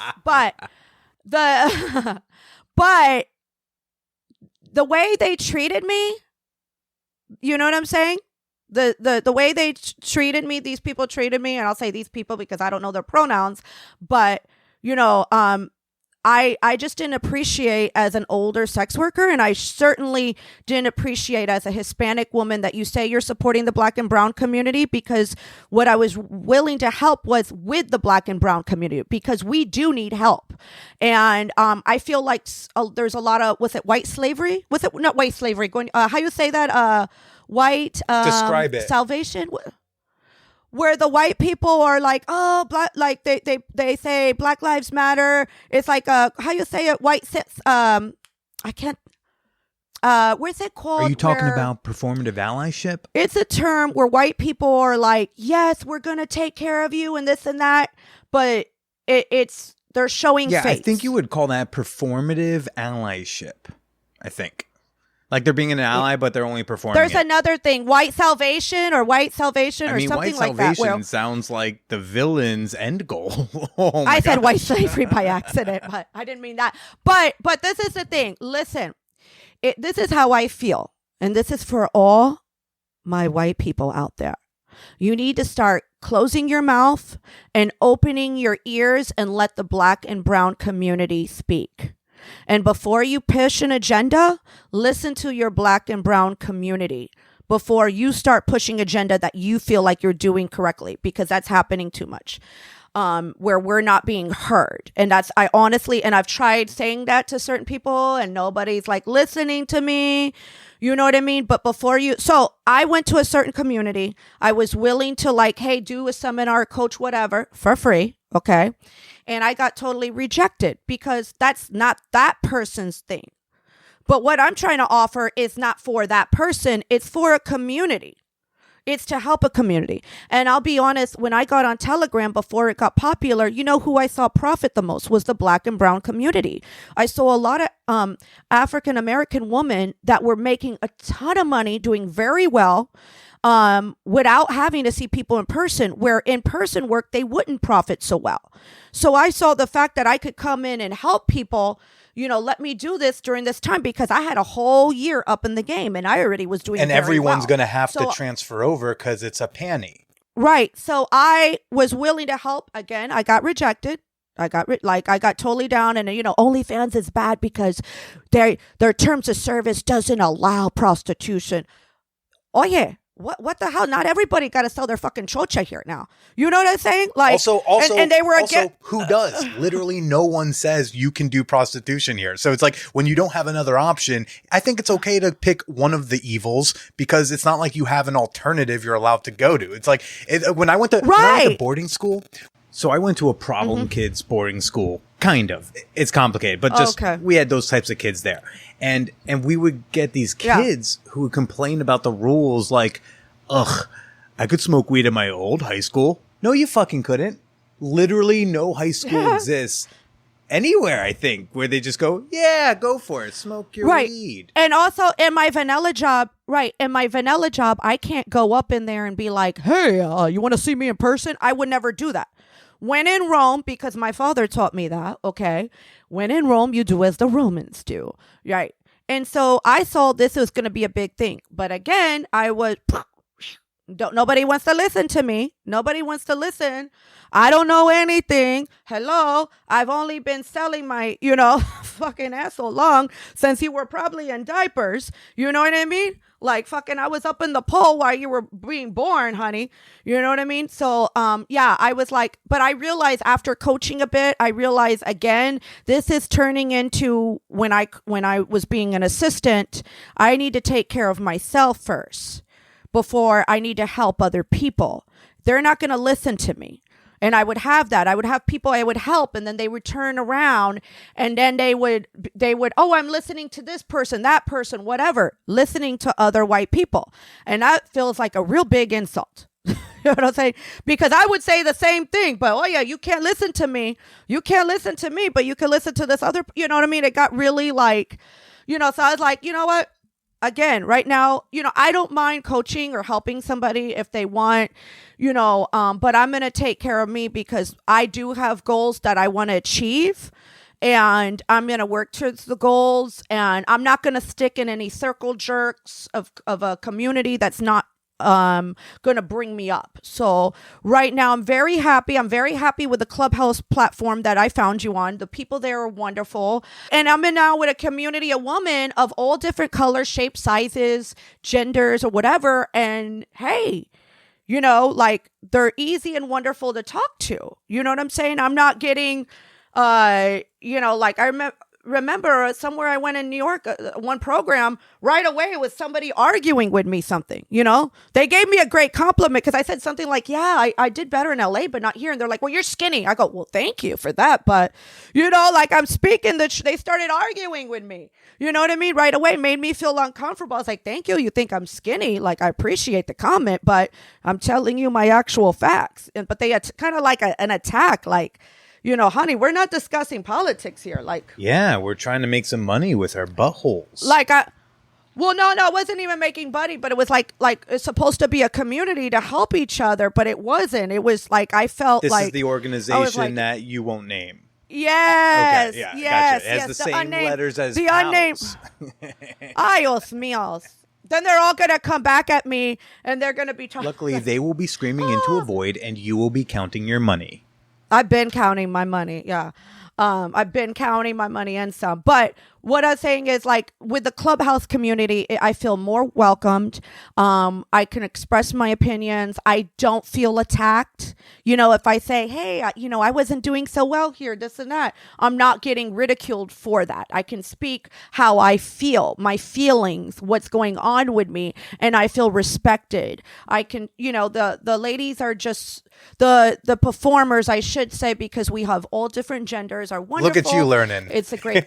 But the way they treated me, you know what I'm saying? The way they treated me, these people treated me, and I'll say these people because I don't know their pronouns, but you know, I just didn't appreciate as an older sex worker, and I certainly didn't appreciate as a Hispanic woman that you say you're supporting the Black and Brown community, because what I was willing to help was with the Black and Brown community, because we do need help. And I feel like there's a lot of, was it white slavery? Was it not white slavery? How you say that? White describe it. Salvation, where the white people are like, oh, black, like they say Black Lives Matter. It's like how you say it, white I can't. Where's it called? Are you talking about performative allyship? It's a term where white people are like, yes, we're gonna take care of you and this and that, but it's they're showing face. I think you would call that performative allyship. I think. Like they're being an ally, but they're only performing. There's another thing, white salvation or something like that. White salvation sounds like the villain's end goal. I said white slavery by accident, but I didn't mean that. But this is the thing. Listen, this is how I feel, and this is for all my white people out there. You need to start closing your mouth and opening your ears and let the Black and Brown community speak. And before you push an agenda, listen to your Black and Brown community before you start pushing agenda that you feel like you're doing correctly, because that's happening too much, where we're not being heard. And I've tried saying that to certain people and nobody's like listening to me. You know what I mean? But so I went to a certain community. I was willing to like, hey, do a seminar, coach, whatever for free. Okay. And I got totally rejected because that's not that person's thing. But what I'm trying to offer is not for that person. It's for a community. It's to help a community. And I'll be honest, when I got on Telegram before it got popular, you know who I saw profit the most was the Black and Brown community. I saw a lot of African-American women that were making a ton of money, doing very well. without having to see people in person, where in person work, they wouldn't profit so well. So I saw the fact that I could come in and help people, let me do this during this time, because I had a whole year up in the game and I already was doing and very everyone's well. going to have to transfer over because it's a panty. Right. So I was willing to help. Again, I got rejected. I got totally down, and OnlyFans is bad because their terms of service doesn't allow prostitution. Oh yeah. What the hell? Not everybody got to sell their fucking chocha here now. You know what I'm saying? Like, also, and they were again. Who does? Literally, no one says you can do prostitution here. So it's like when you don't have another option, I think it's okay to pick one of the evils, because it's not like you have an alternative you're allowed to go to. It's like when I went to boarding school. So I went to a problem kids boarding school. Kind of. It's complicated, but just we had those types of kids there. And we would get these kids who would complain about the rules like, ugh, I could smoke weed at my old high school. No, you fucking couldn't. Literally no high school exists anywhere, I think, where they just go, yeah, go for it. Smoke your weed. And also in my vanilla job, I can't go up in there and be like, hey, you want to see me in person? I would never do that. When in Rome, because my father taught me that, okay? When in Rome, you do as the Romans do, right? And so I saw this was going to be a big thing. But again, nobody wants to listen to me. Nobody wants to listen. I don't know anything. Hello? I've only been selling my, fucking ass so long since you were probably in diapers. You know what I mean? Like fucking I was up in the pole while you were being born, honey. You know what I mean? So, I was like, but I realized after coaching a bit, I realized again, this is turning into when I was being an assistant, I need to take care of myself first before I need to help other people. They're not going to listen to me. And I would have that. I would have people I would help, and then they would turn around and then they would, oh, I'm listening to this person, that person, whatever, listening to other white people. And that feels like a real big insult. You know what I'm saying? Because I would say the same thing, but oh yeah, you can't listen to me. You can't listen to me, but you can listen to this other, you know what I mean? It got really like, so I was like, you know what? Again, right now, I don't mind coaching or helping somebody if they want, but I'm going to take care of me because I do have goals that I want to achieve, and I'm going to work towards the goals, and I'm not going to stick in any circle jerks of a community that's not going to bring me up. So right now I'm very happy. I'm very happy with the Clubhouse platform that I found you on. The people there are wonderful. And I'm in now with a community of women of all different colors, shapes, sizes, genders, or whatever. And hey, like they're easy and wonderful to talk to. You know what I'm saying? I'm not getting, like I remember somewhere I went in New York, one program, right away it was somebody arguing with me something, They gave me a great compliment because I said something like, yeah, I did better in LA, but not here. And they're like, well, you're skinny. I go, well, thank you for that. But, like I'm speaking, they started arguing with me. You know what I mean? Right away made me feel uncomfortable. I was like, thank you. You think I'm skinny? Like, I appreciate the comment, but I'm telling you my actual facts. But they had kind of like an attack, like, honey, we're not discussing politics here. Like, yeah, we're trying to make some money with our buttholes. Like, no, it wasn't even making money, but it was like it's supposed to be a community to help each other, but it wasn't. It was like I felt this like is the organization that you won't name. Yes. Okay, yeah, yes. Gotcha. It has the same unnamed, letters as the unnamed. Ayos míos. Then they're all gonna come back at me, and they're gonna be talking. Luckily, they will be screaming into a void, and you will be counting your money. I've been counting my money. Yeah. I've been counting my money and some. But what I'm saying is, like, with the Clubhouse community, I feel more welcomed. I can express my opinions. I don't feel attacked. If I say, hey, I wasn't doing so well here, this and that, I'm not getting ridiculed for that. I can speak how I feel, my feelings, what's going on with me, and I feel respected. I can, the ladies are just the performers, I should say, because we have all different genders, are wonderful. Look at you learning. It's a great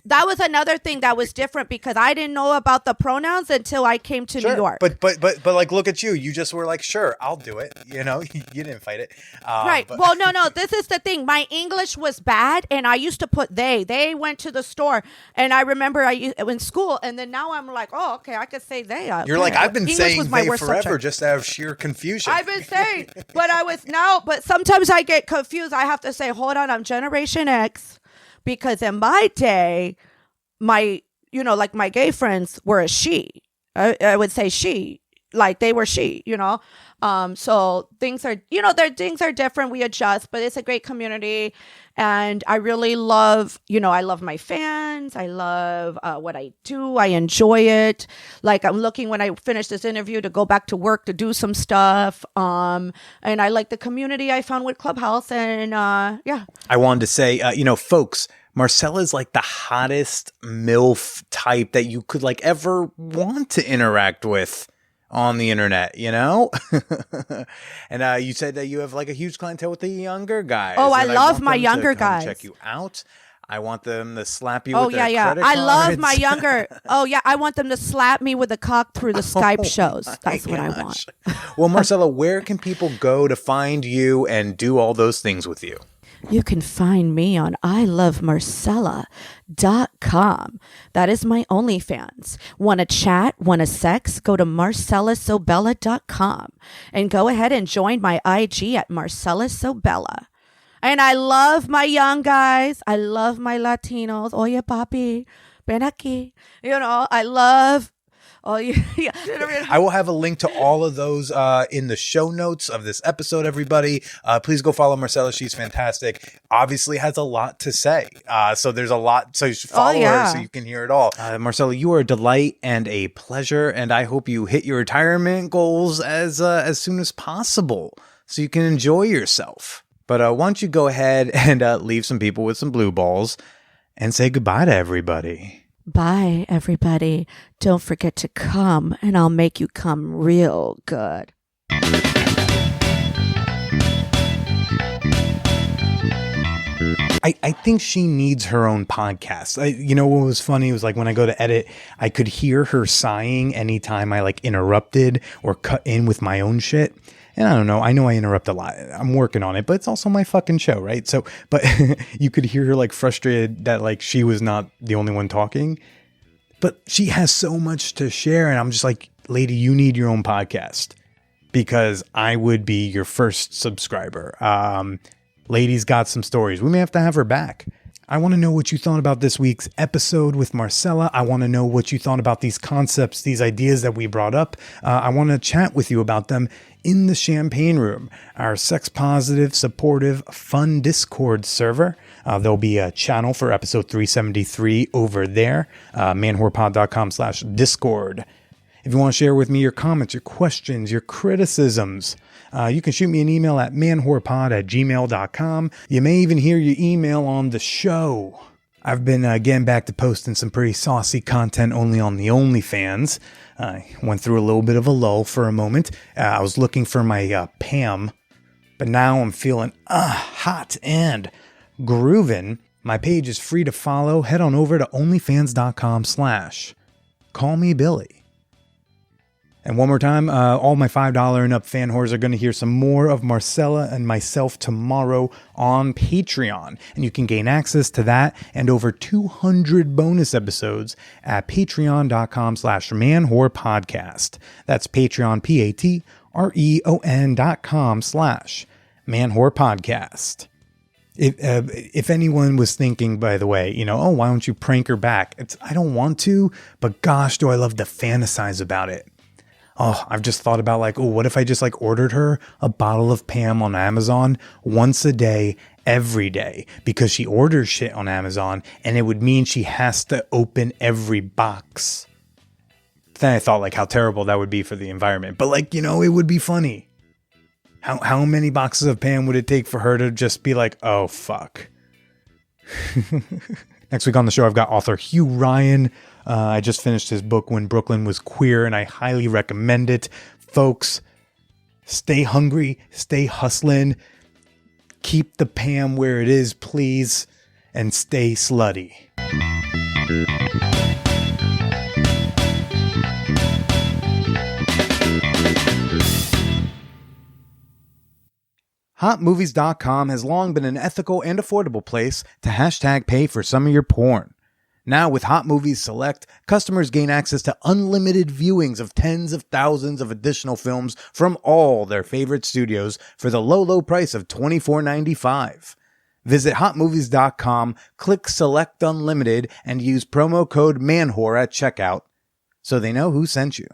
that was another thing that was different because I didn't know about the pronouns until I came to New York. But like, look at you. You just were like, sure, I'll do it. You know, you didn't fight it. Right. Well, no. This is the thing. My English was bad, and I used to put they. They went to the store, and I remember in school, and then now I'm like, oh, okay, I could say they. You're like, I've been English saying was my they worst forever subject. just out of sheer confusion. I've been saying, but sometimes I get confused. I have to say, hold on, I'm Generation X, because in my day, my gay friends were a she. I would say she, like they were she, so things are, things are different. We adjust, but it's a great community. And I really love, I love my fans. I love what I do. I enjoy it. Like I'm looking when I finish this interview to go back to work to do some stuff. And I like the community I found with Clubhouse. And yeah. I wanted to say, folks, Marcella is like the hottest MILF type that you could like ever want to interact with on the internet, And you said that you have like a huge clientele with the younger guys. Oh, I and love want my them to younger come guys. Check you out. I want them to slap you Oh, with their yeah. credit I cards. love my younger. Oh, yeah. I want them to slap me with a cock through the Skype shows. That's what I want. Well, Marcella, where can people go to find you and do all those things with you? You can find me on ilovemarcella.com. That is my OnlyFans. Want to chat? Want to sex? Go to marcellasobella.com and go ahead and join my IG at marcellasobella. And I love my young guys. I love my Latinos. Oye, papi, ven aquí. I love... Oh, yeah. I will have a link to all of those in the show notes of this episode, everybody. Please go follow Marcella. She's fantastic. Obviously has a lot to say. So there's a lot. So you should follow her so you can hear it all. Marcella, you are a delight and a pleasure. And I hope you hit your retirement goals as soon as possible so you can enjoy yourself. But why don't you go ahead and leave some people with some blue balls and say goodbye to everybody. Bye, everybody. Don't forget to come, and I'll make you come real good. I think she needs her own podcast. What was funny was like when I go to edit, I could hear her sighing anytime I like interrupted or cut in with my own shit. And I don't know. I know I interrupt a lot. I'm working on it, but it's also my fucking show, right? So, but you could hear her like frustrated that like she was not the only one talking, but she has so much to share. And I'm just like, lady, you need your own podcast because I would be your first subscriber. Lady's got some stories. We may have to have her back. I want to know what you thought about this week's episode with Marcella. I want to know what you thought about these concepts, these ideas that we brought up. I want to chat with you about them in the Champagne Room, our sex-positive, supportive, fun Discord server. There'll be a channel for episode 373 over there, manwhorepod.com/Discord. If you want to share with me your comments, your questions, your criticisms, you can shoot me an email at manwhorepod@gmail.com. You may even hear your email on the show. I've been getting back to posting some pretty saucy content only on the OnlyFans. I went through a little bit of a lull for a moment. I was looking for my Pam, but now I'm feeling hot and grooving. My page is free to follow. Head on over to onlyfans.com/callmebilly. And one more time, all my $5 and up fan whores are going to hear some more of Marcella and myself tomorrow on Patreon. And you can gain access to that and over 200 bonus episodes at patreon.com/manwhorepodcast. That's Patreon, patreon.com/manwhorepodcast. If anyone was thinking, by the way, why don't you prank her back? I don't want to, but gosh, do I love to fantasize about it. Oh, I've just thought about what if I just ordered her a bottle of Pam on Amazon once a day, every day, because she orders shit on Amazon and it would mean she has to open every box. Then I thought how terrible that would be for the environment, but it would be funny. How many boxes of Pam would it take for her to just be like, oh, fuck. Next week on the show, I've got author Hugh Ryan. I just finished his book, When Brooklyn Was Queer, and I highly recommend it. Folks, stay hungry, stay hustling, keep the Pam where it is, please, and stay slutty. HotMovies.com has long been an ethical and affordable place to hashtag pay for some of your porn. Now with Hot Movies Select, customers gain access to unlimited viewings of tens of thousands of additional films from all their favorite studios for the low price of $24.95. Visit HotMovies.com, click Select Unlimited, and use promo code MANWHORE at checkout so they know who sent you.